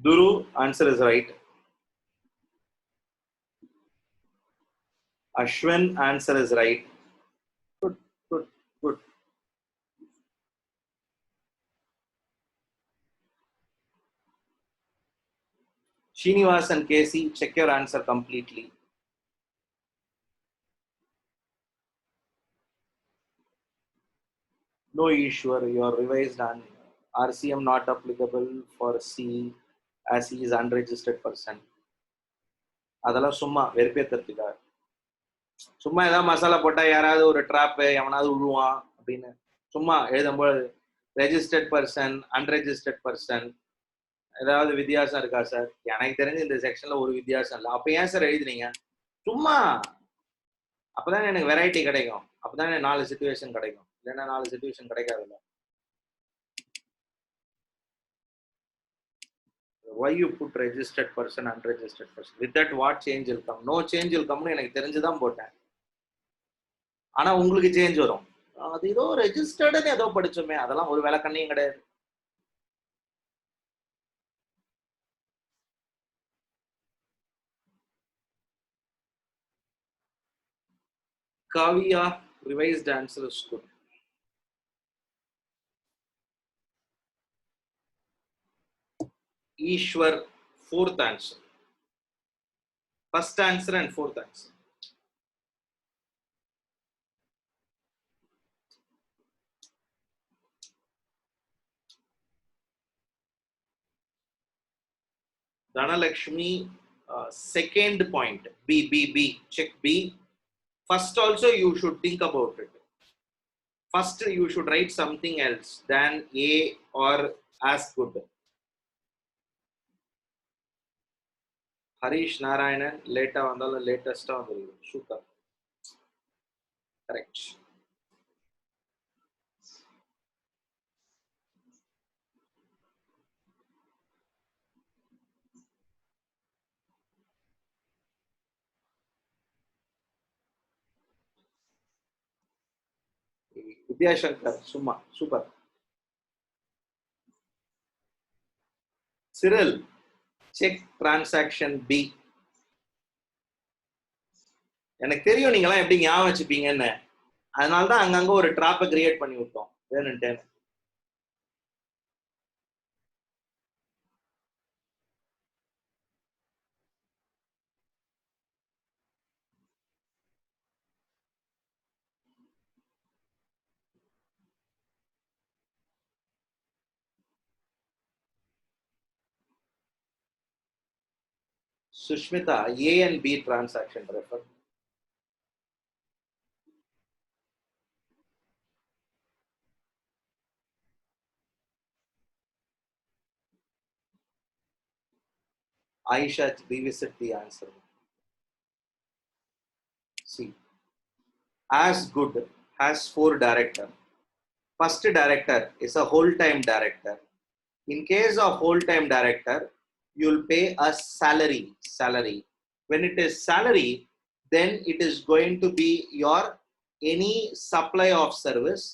A: Duru, answer is right. Ashwin, answer is right. Good, good, good. Srinivas and Casey, check your answer completely. No Ishwar, your revised answer. RCM not applicable for C as he is unregistered person. அதெல்லாம் சும்மா வெறுப்பேத்துறதுக்காக சும்மா ஏதாவது மசாலா போட்டா யாராவது ஒரு drop எவனாவது விழுவான் அப்படின்னு சும்மா எழுதும்போது ரெஜிஸ்டர்ட் பர்சன் அன்ரெஜிஸ்டர்ட் பர்சன் ஏதாவது வித்தியாசம் இருக்கா சார்? எனக்கு தெரிஞ்சு இந்த செக்ஷன்ல ஒரு வித்தியாசம் இல்லை. அப்ப ஏன் சார் எழுதுனீங்க? சும்மா அப்பதான் எனக்கு வெரைட்டி கிடைக்கும், அப்பதான் எனக்கு 4 சிச்சுவேஷன் கிடைக்கும், இல்லைன்னா 4 situation கிடைக்காதுல்ல. Why you put registered person, unregistered person? With that what change will come? No change will come. எனக்கு தெரிஞ்சுதான் போட்டேன். ஆனா உங்களுக்கு சேஞ்ச் வரும். அது ஏதோ ரெஜிஸ்டர்டுன்னு ஏதோ படிச்சோமே, அதெல்லாம் ஒரு விளக்கண்ணையும் கிடையாது. Kavya, revised answer is good. Ishwar, fourth answer. First answer and fourth answer. Dhanalakshmi, second point, B. Check B. First also you should think about it. First you should write something else than A or as good. Harish Narayanan, later vandala latest vandallu. Super. Correct. Vidyashankar, Summa, super. Cyril, check transaction B. எனக்கு தெரியும் நீங்களாம் எப்படி ஞாபகம் வச்சுப்பீங்கன்னு, அதனால தான் அங்கங்க ஒரு ட்ராப்பை create பண்ணி விட்டோம் வேணுன்ட்டு. Sushmita, A and B transaction refer. Aisha, revisit the answer. See, as good has 4 directors. First director is a whole-time director. In case of whole-time director, you'll pay a salary. When it is salary, then it is going to be your any supply of service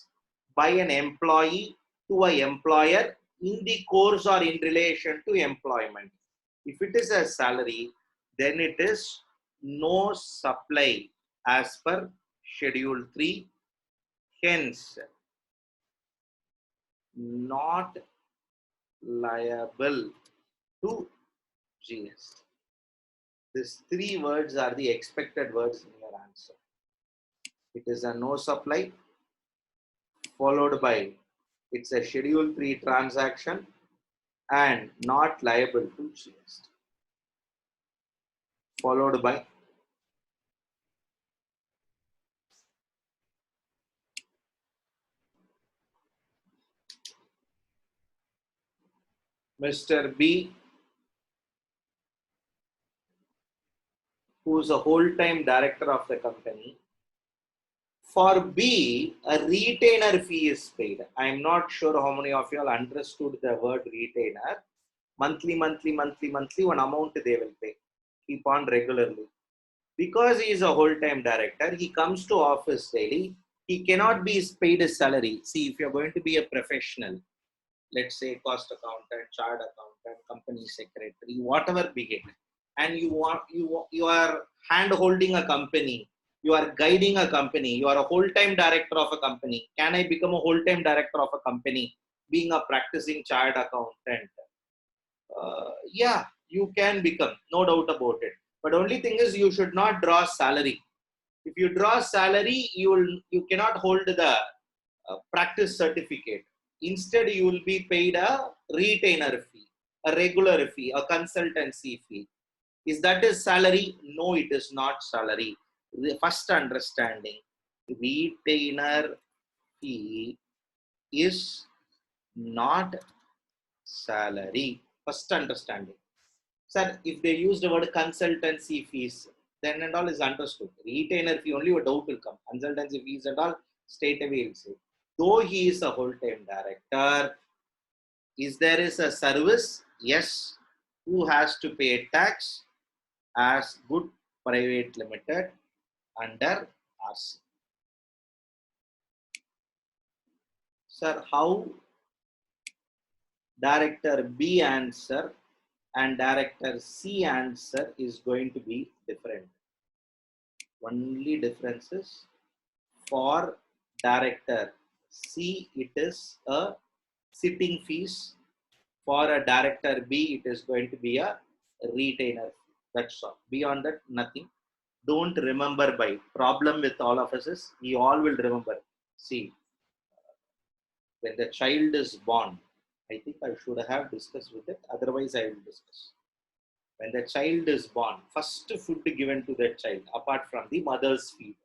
A: by an employee to an employer in the course or in relation to employment. If it is a salary, then it is no supply as per Schedule 3. Hence, not liable to GST. These 3 words are the expected words in your answer. It is a no supply, followed by it's a Schedule 3 transaction, and not liable to GST. Followed by Mr. B, who is a whole-time director of the company. For B, a retainer fee is paid. I am not sure how many of you all understood the word retainer. Monthly, one amount they will pay. Keep on regularly. Because he is a whole-time director, he comes to office daily. He cannot be paid his salary. See, if you're going to be a professional, let's say cost accountant, chart accountant, company secretary, whatever be it, and you are hand holding a company, you are guiding a company, you are a whole-time director of a company. Can I become a whole-time director of a company being a practicing chart accountant? Yeah, you can become, no doubt about it. But only thing is you should not draw salary. If you draw salary, you cannot hold the practice certificate. Instead, you will be paid a retainer fee, a regular fee, a consultancy fee. Is that a salary? No, it is not salary. The first understanding, retainer fee is not salary. First understanding. Sir, if they use the word consultancy fees, then and all is understood. Retainer fee, only a doubt will come. Consultancy fees and all, straight away will say. Though he is a whole-time director, is there is a service? Yes. Who has to pay tax as good private limited under RCM? Sir, how director B answer and director C answer is going to be different. Only difference is for director C, it is a sitting fees. For a director B, it is going to be a retainer. That's all. Beyond that, nothing. Don't remember by. Problem with all of us is we all will remember. See, when the child is born, I think I should have discussed with it. Otherwise, I will discuss. When the child is born, first food given to that child, apart from the mother's feed.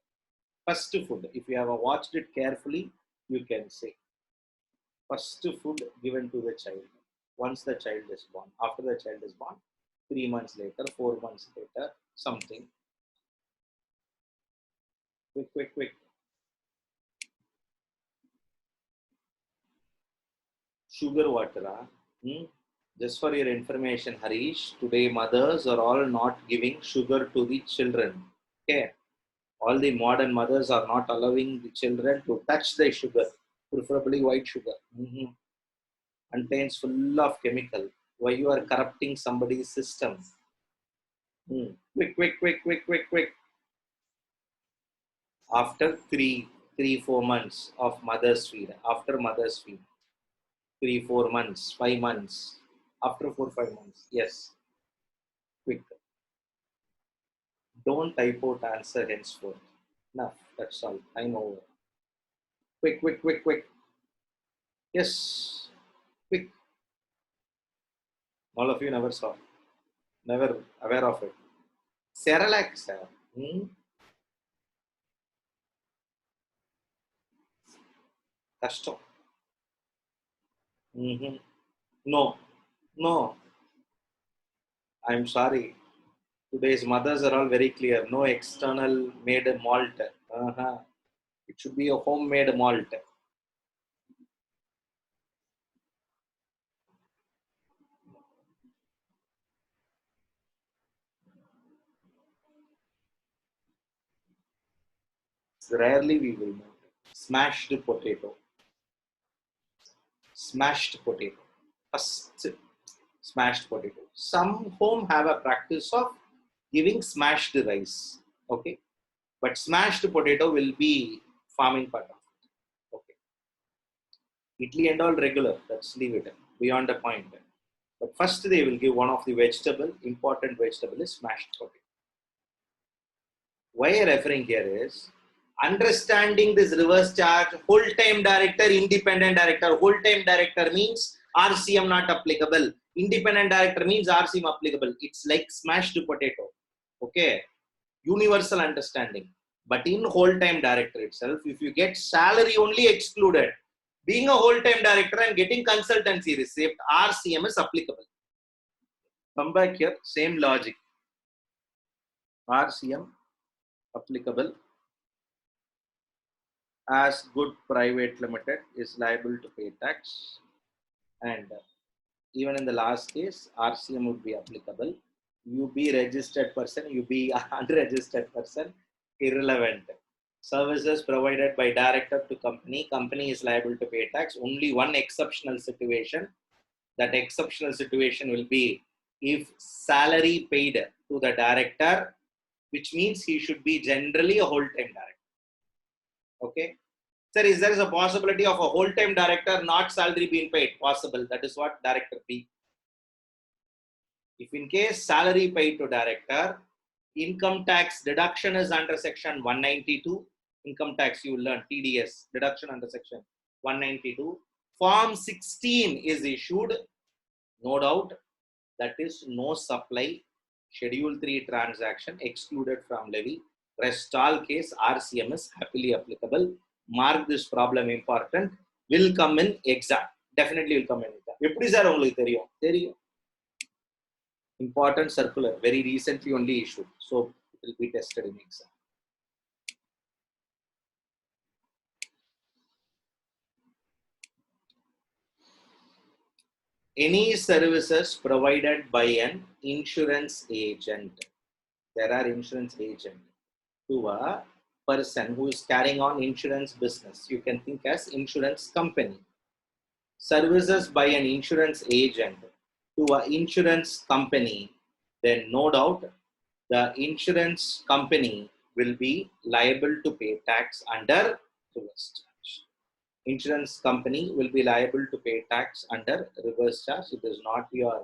A: First food. If you have watched it carefully, you can say. First food given to the child. Once the child is born. After the child is born, 3 months later, 4 months later, something. Quick. Sugar water. Just for your information, Harish, today mothers are all not giving sugar to the children. Okay. All the modern mothers are not allowing the children to touch the sugar, preferably white sugar. Contains full of chemical. Why you are corrupting somebody's system? Quick. After 4 months of mother's feed, after mother's feed, 3-4 months, 5 months, after 4-5 months, yes, quick. Don't type out answer henceforth. Enough, that's all. Time over. Quick. Yes, quick. All of you never saw, never aware of it. Cerelac, sir. Custom. No. I'm sorry. Today's mothers are all very clear. No external made malt. It should be a homemade malt. Rarely we will know. Smashed potato. First, smashed potato. Some home have a practice of giving smashed rice. Okay. But smashed potato will be farming part of it. Okay. Idli and all regular. Let's leave it beyond the point. But first they will give one of the important vegetable is smashed potato. Why I'm referring here is understanding this reverse charge, whole-time director, independent director. Whole-time director means RCM not applicable. Independent director means RCM applicable. It's like smashed potato. Okay. Universal understanding. But in whole-time director itself, if you get salary only excluded, being a whole-time director and getting consultancy receipt, RCM is applicable. Come back here, same logic. RCM applicable as good private limited is liable to pay tax, and even in the last case, RCM would be applicable. You be registered person, you be unregistered person, irrelevant. Services provided by director to company, company is liable to pay tax. Only one exceptional situation. That exceptional situation will be if salary paid to the director, which means he should be generally a whole-time director. Okay. Sir, is there a possibility of a whole-time director not salary being paid? Possible. That is what director B. If in case salary paid to director, income tax deduction is under section 192. Income tax you will learn TDS deduction under section 192. Form 16 is issued, no doubt, that is no supply, Schedule 3 transaction excluded from levy. Rest all case RCM is happily applicable. Mark this problem important. Will come in exam. Definitely will come in exam. எப்படி sir உங்களுக்கு தெரியும்? தெரியும். Important circular, very recently only issued. So it will be tested in exam. Any services provided by an insurance agent. There are insurance agents to a person who is carrying on insurance business. You can think as insurance company. Services by an insurance agent to an insurance company, then no doubt the insurance company will be liable to pay tax under reverse charge. Insurance company will be liable to pay tax under reverse charge. It is not your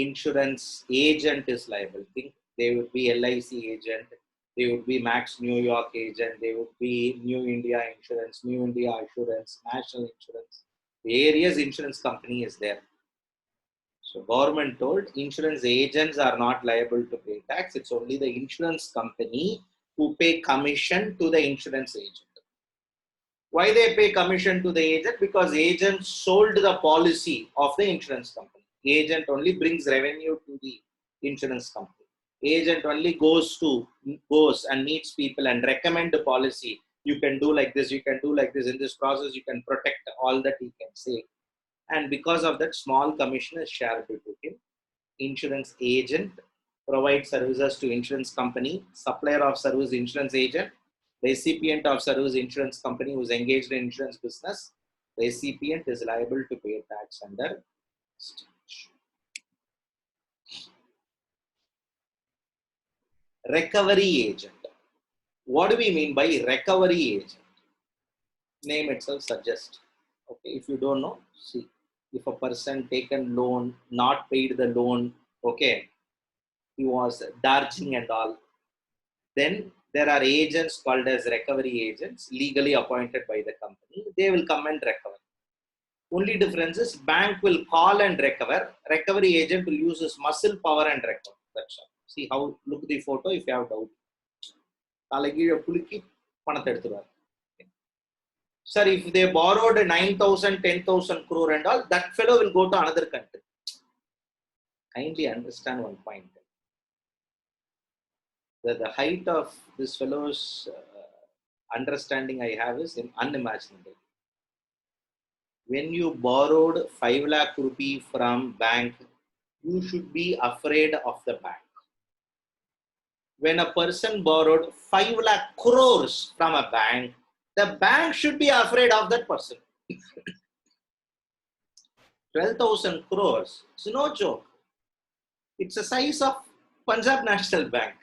A: insurance agent is liable. Think they would be LIC agent, they would be Max New York agent, they would be New India Insurance, New India Assurance, National Insurance. Various insurance company is there. So government told insurance agents are not liable to pay tax. It's only the insurance company who pay commission to the insurance agent. Why they pay commission to the agent? Because agent sold the policy of the insurance company. Agent only brings revenue to the insurance company. Agent only goes and meets people and recommend the policy. You can do like this, you can do like this. In this process, you can protect all that he can say. And because of that, small commission is shared between him. Insurance agent provides services to insurance company, supplier of service insurance agent, recipient of service insurance company who is engaged in insurance business. Recipient is liable to pay tax under statute. Recovery agent. What do we mean by recovery agent? Name itself suggests. Okay, if you don't know, see, if a person taken loan, not paid the loan, okay, he was dodging and all, then there are agents called as recovery agents, legally appointed by the company. They will come and recover. Only difference is bank will call and recover. Recovery agent will use his muscle power and recover. That's all. See how, look the photo if you have doubt. Sir, if they borrowed 9,000, 10,000 crore and all, that fellow will go to another country. Kindly understand one point. The height of this fellow's understanding I have is unimaginable. When you borrowed 5 lakh rupee from bank, you should be afraid of the bank. When a person borrowed 5 lakh crores from a bank, the bank should be afraid of that person. 12,000 crores, it's no joke. It's the size of Punjab National Bank.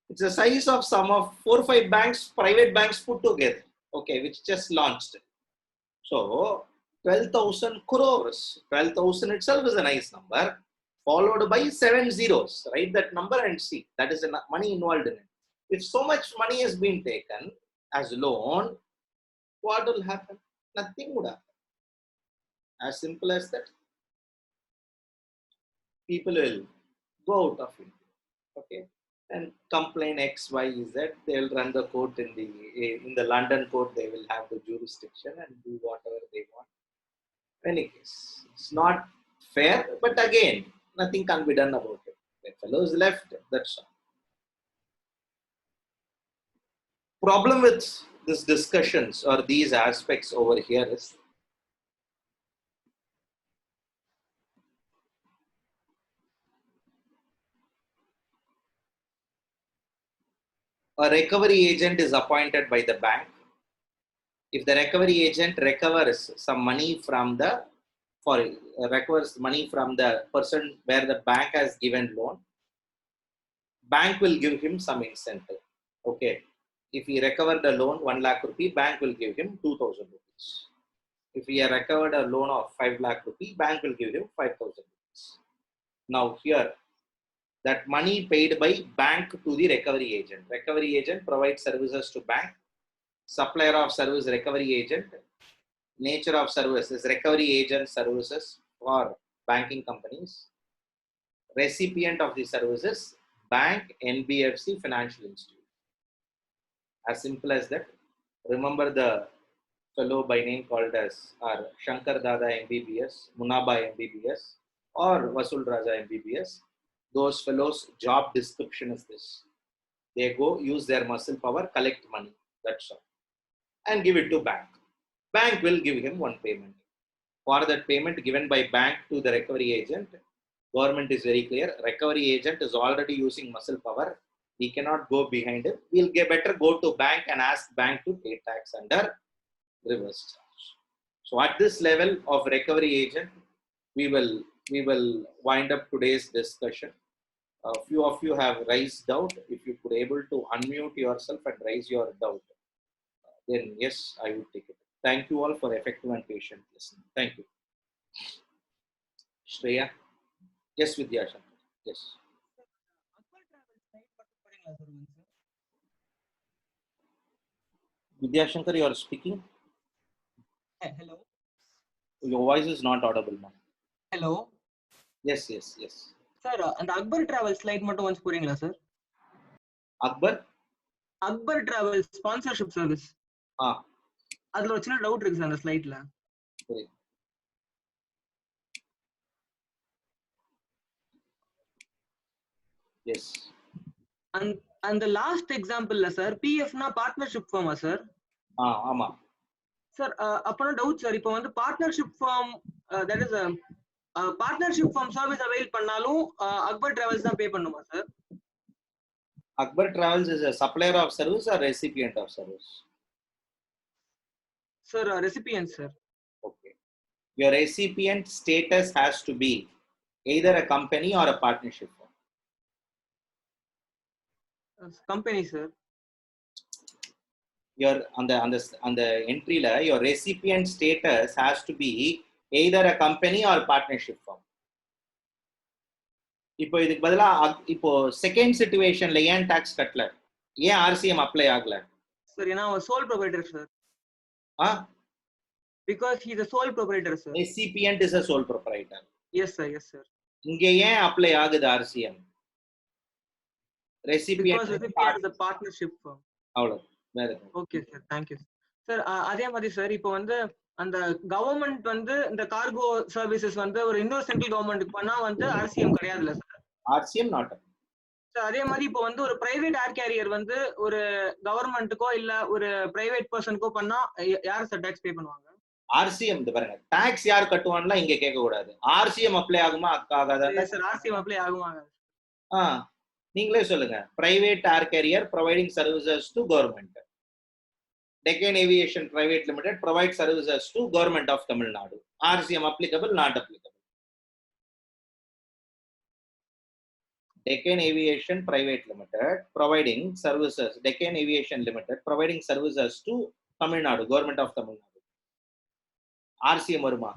A: It's the size of some of 4 or 5 banks, private banks put together, okay, which just launched. So 12,000 crores, 12,000 itself is a nice number, followed by 7 zeros. Write that number and see. That is the money involved in it. If so much money has been taken as loan, what will happen? Nothing would happen. As simple as that. People will go out of it, okay, and complain X, Y, Z. They will run the court in the London court. They will have the jurisdiction and do whatever they want. In any case, it's not fair, but again, nothing can be done about it. The fellow is left. That's all. Problem with these discussions or these aspects over here is a recovery agent is appointed by the bank. If the recovery agent recovers some money from the person where the bank has given loan, bank will give him some incentive. Okay, if he recovered a loan 1 lakh rupee, bank will give him 2,000 rupees. If he recovered a loan of 5 lakh rupee, bank will give him 5,000 rupees. Now here, that money paid by bank to the recovery agent. Recovery agent provides services to bank. Supplier of service recovery agent nature of services, recovery agent services for banking companies. Recipient of the services, bank, NBFC, financial institute. As simple as that. Remember the fellow by name called as Shankar Dada MBBS, Munaba MBBS, or Vasul Raja MBBS. Those fellows' job description is this. They go use their muscle power, collect money. That's all. And give it to bank. Bank will give him one payment. For that payment given by bank to the recovery agent, government is very clear. Recovery agent is already using muscle power. He cannot go behind it. We'll better go to bank and ask bank to pay tax under reverse charge. So at this level of recovery agent, we will wind up today's discussion. A few of you have raised doubt. If you could able to unmute yourself and raise your doubt, then yes, I would take it. Thank you all for effective and patient listening. Thank you. Shreya? Yes, Vidya Shankar. Yes. Vidya Shankar, you are speaking?
B: Hello.
A: Your voice is not audible, ma'am.
B: Hello.
A: Yes, yes, yes.
B: Sir, and the Akbar Travel slide மட்டும் once போறீங்களா sir? Akbar Travel sponsorship service. அதுல ஒரு சின்ன doubt இருக்கு sir அந்த ஸ்லைட்ல.
A: Yes.
B: And the last example la sir, PF na partnership firm sir?
A: ஆமா.
B: Sir, அப்பனா doubt sir. இப்போ வந்து partnership firm, that is partnership firm service avail பண்ணாலும் Akbar Travels தான் பே பண்ணுமா sir?
A: Akbar Travels is a supplier of service or recipient of service?
B: Sir, recipient sir.
A: Okay. Your recipient status has to be either a company or a partnership firm.
B: Company sir.
A: Your on the entry la, your recipient status has to be either a company or partnership firm. இப்போ இதுக்கு பதிலா இப்போ second சிச்சுவேஷன்ல ஏன் tax கட்டல, ஏன் RCM apply ஆகல?
B: Sir ஏன்னா அவர் sole proprietor sir. Because he is a sole proprietor sir.
A: Recipient is a sole proprietor.
B: Yes sir, yes sir.
A: இங்க ஏன் அப்ளை ஆகுது RCM? Recipient
B: is a partnership firm.
A: அவ்வளவு.
B: Okay sir, thank you sir. அதே மாதிரி sir இப்போ வந்து அந்த government வந்து இந்த கார்கோ சர்வீசஸ் வந்து ஒரு இன்னொரு சென்ட்ரல் கவர்மெண்ட்டுக்கு பண்ணா வந்து RCM கிடையாதுல்ல சார்?
A: RCM not.
B: சார் அதே மாதிரி இப்போ வந்து ஒரு பிரைவேட் ஏர் கேரியர் வந்து ஒரு கவர்மெண்ட்டுக்கோ இல்ல ஒரு பிரைவேட் பர்சனுக்கோ பண்ணா யார் சார் டாக்ஸ் பே பண்ணுவாங்க?
A: RCM இது பாருங்க, டாக்ஸ் யார் கட்டுவான்லாம் இங்க கேட்க கூடாது. RCM அப்ளை ஆகுமா ஆகாதா?
B: சார் RCM அப்ளை ஆகுமா?
A: நீங்களே சொல்லுங்க. Private air carrier providing services to government. Deccan Aviation Private Limited provides services to Government of Tamil Nadu. RCM applicable, not applicable. Deccan Aviation Private Limited providing services. Deccan Aviation Limited providing services to Tamil Nadu, Government of Tamil Nadu. RCM வருமா?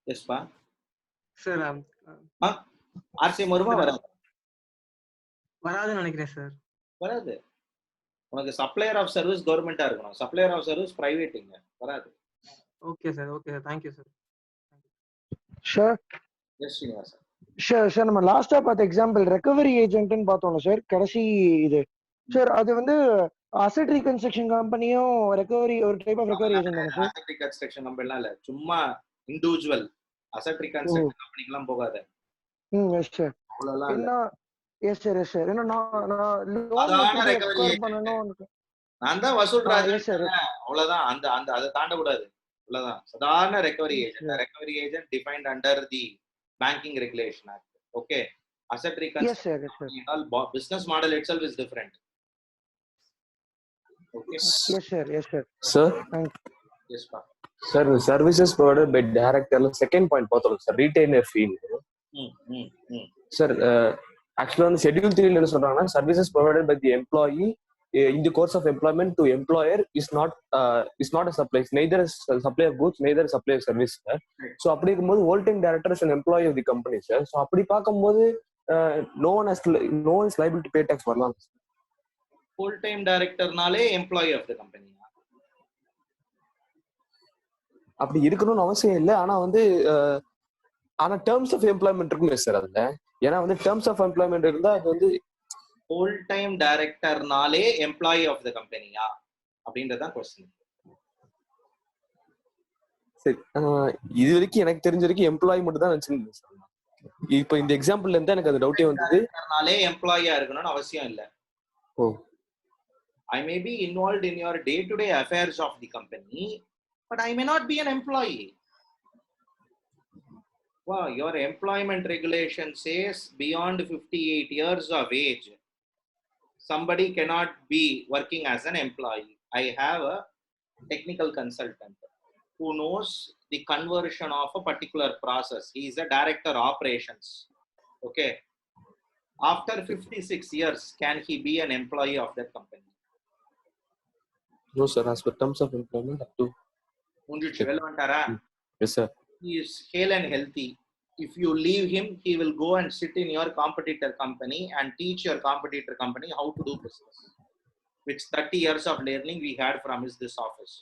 A: Yes pa.
B: Sir,
A: RCM வருமா வராது?
B: வராதுன்னு நினைக்கிறேன் sir.
A: வராது. உனக்கு supplier of service கவர்மெண்டா இருக்கணும். Supplier of service private இங்க வராது.
B: Okay sir, okay sir. Thank you sir.
C: Sure.
A: Yes Srinivasan.
C: Sure. நம்ம லாஸ்டா பார்த்த எக்ஸாம்பிள் ரெக்கவரி ஏஜென்ட்னு பார்த்தோம்ல சார், கடைசி இது சார். அது வந்து அசெட் ரீகன்ஸ்ட்ரக்ஷன் கம்பெனியும் ரெக்கவரி ஒரு டைப் ஆஃப் ரெக்கவரி ஏஜென்ட் தானே சார்?
A: அசெட் ரீகன்ஸ்ட்ரக்ஷன் கம்பெனிலாம் இல்ல, சும்மா இண்டிவிஜுவல் அசெட் ரீகன்ஸ்ட்ரக்ஷன் கம்பெனிக்குலாம் போகாத.
C: Yes sir. என்ன எஸ் சார், எஸ் சார். என்ன நான் லோன் ரெக்கவர் பண்ணனும்.
A: நான் தான் வசூல் ராஜா சார். அவ்வளவுதான். அந்த அதை தாண்ட கூடாது. அவ்வளவுதான். சாதாரண recovery agent. Recovery agent defined under the banking regulation act. Okay. Asset reconstruction all business model itself is different. Okay.
C: Yes sir, yes sir.
D: Sir.
A: Yes pa.
D: Sir, the services provided by director second point பார்த்தோம் sir, retainer fee. Sir, actually on schedule 3 என்ன சொல்றாங்கன்னா, services provided by the employee in the course of employment to employer is not a supply, neither a supply of goods, neither a supply of service sir. So அப்படி இருக்கும்போது whole time director is an employee of the company sir. So அப்படி பார்க்கும்போது no one is liable to pay tax வரலாம்.
A: full-time directorனாலே employee of the company.
D: அப்படி இருக்கணும்னு அவசியம் இல்லை. ஆனா வந்து ஆனா டேர்ம்ஸ் ஆஃப் எம்ப்ளாய்மெண்ட் இருக்குமே சார் அதுல. ஏன்னா வந்து டேர்ம்ஸ் ஆஃப் எம்ப்ளாய்மெண்ட் இருந்தா அது வந்து
A: full-time directorனாலே employee of the company-யா அப்படின்றதான் கொஸ்டின்.
D: சரி, இது வரைக்கும் எனக்கு தெரிஞ்ச வரைக்கும் எம்ப்ளாயி மட்டும் தான் நினைச்சிருந்தேன் சார். இப்போ இந்த எக்ஸாம்பிள்ல இருந்தா எனக்கு அது டவுட்டே வந்தது.
A: directorனாலே எம்ப்ளாயியா இருக்கணும்னு அவசியம் இல்லை.
D: ஓ,
A: I may be involved in your day-to-day affairs of the company, but I may not be an employee. Wow, your employment regulation says beyond 58 years of age, somebody cannot be working as an employee. I have a technical consultant who knows the conversion of a particular process. He is a director operations. Okay. After 56 years, can he be an employee of that company?
D: No sir, as per terms of employment up to. Yes sir.
A: He is hale and healthy. If you leave him, he will go and sit in your competitor company and teach your competitor company how to do business, which 30 years of learning we had from this office.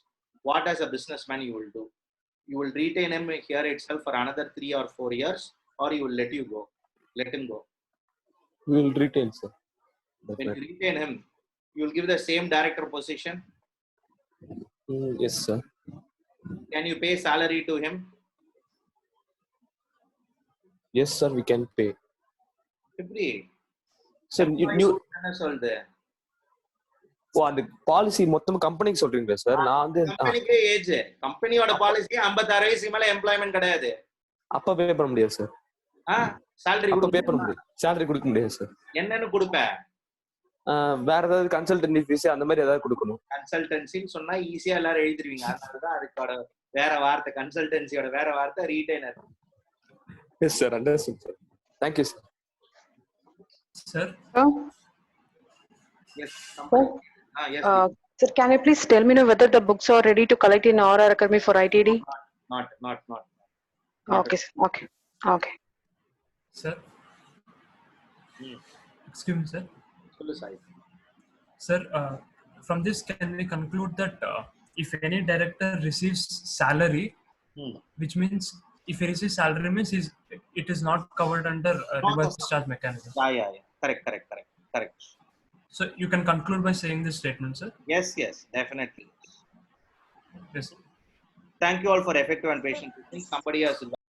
A: What as a businessman you will do? You will retain him here itself for another 3 or 4 years, or you will let him go.
D: We will retain, sir.
A: When you retain him, you will give the same director position.
D: Yes sir.
A: Can you pay salary to him?
D: Yes sir, we can pay.
A: எப்படி
D: Sir, you
A: என்ன சொல்றது?
D: அந்த policy மொத்தம் கம்பெனிக்கு சொல்றீங்களா sir? நான் வந்து
A: கம்பெனிக்கே age, கம்பெனியோட பாலிசி 56 வயசுக்கு மேல எம்ப்ளாய்மென்ட் கிடையாது.
D: அப்ப பே பண்ண முடியாது சார்.
A: salary
D: அப்ப பே பண்ண முடியாது. salary கொடுக்க முடியாது சார்.
A: என்னன்னு கொடுப்ப?
D: வேற ஏதாவது கன்சல்டன்சி ஃபீஸ் அந்த மாதிரி ஏதாவது கொடுக்கணும்.
A: கன்சல்டன்சின்னு சொன்னா ஈஸியா எல்லாரும் எழுதிருவீங்க. அதனாலதான் அதுக்கோட வேற வார்த்தை, கன்சல்டன்சியோட வேற வார்த்தை retainer.
D: Yes sir, understood sir. Thank you sir.
E: Sir.
A: Yes.
E: Yes. Sir, can you please tell me whether the books are ready to collect in our academy for ITD?
A: Not.
E: Okay, sir. Okay.
F: Sir. Excuse me, sir.
A: Sir,
F: from this, can we conclude that if any director receives salary, which means if he receives salary means it is not covered under reverse discharge mechanism?
A: Yeah. Correct.
F: So you can conclude by saying this statement, sir?
A: Yes, definitely.
F: Yes.
A: Thank you all for effective and patient listening. Somebody has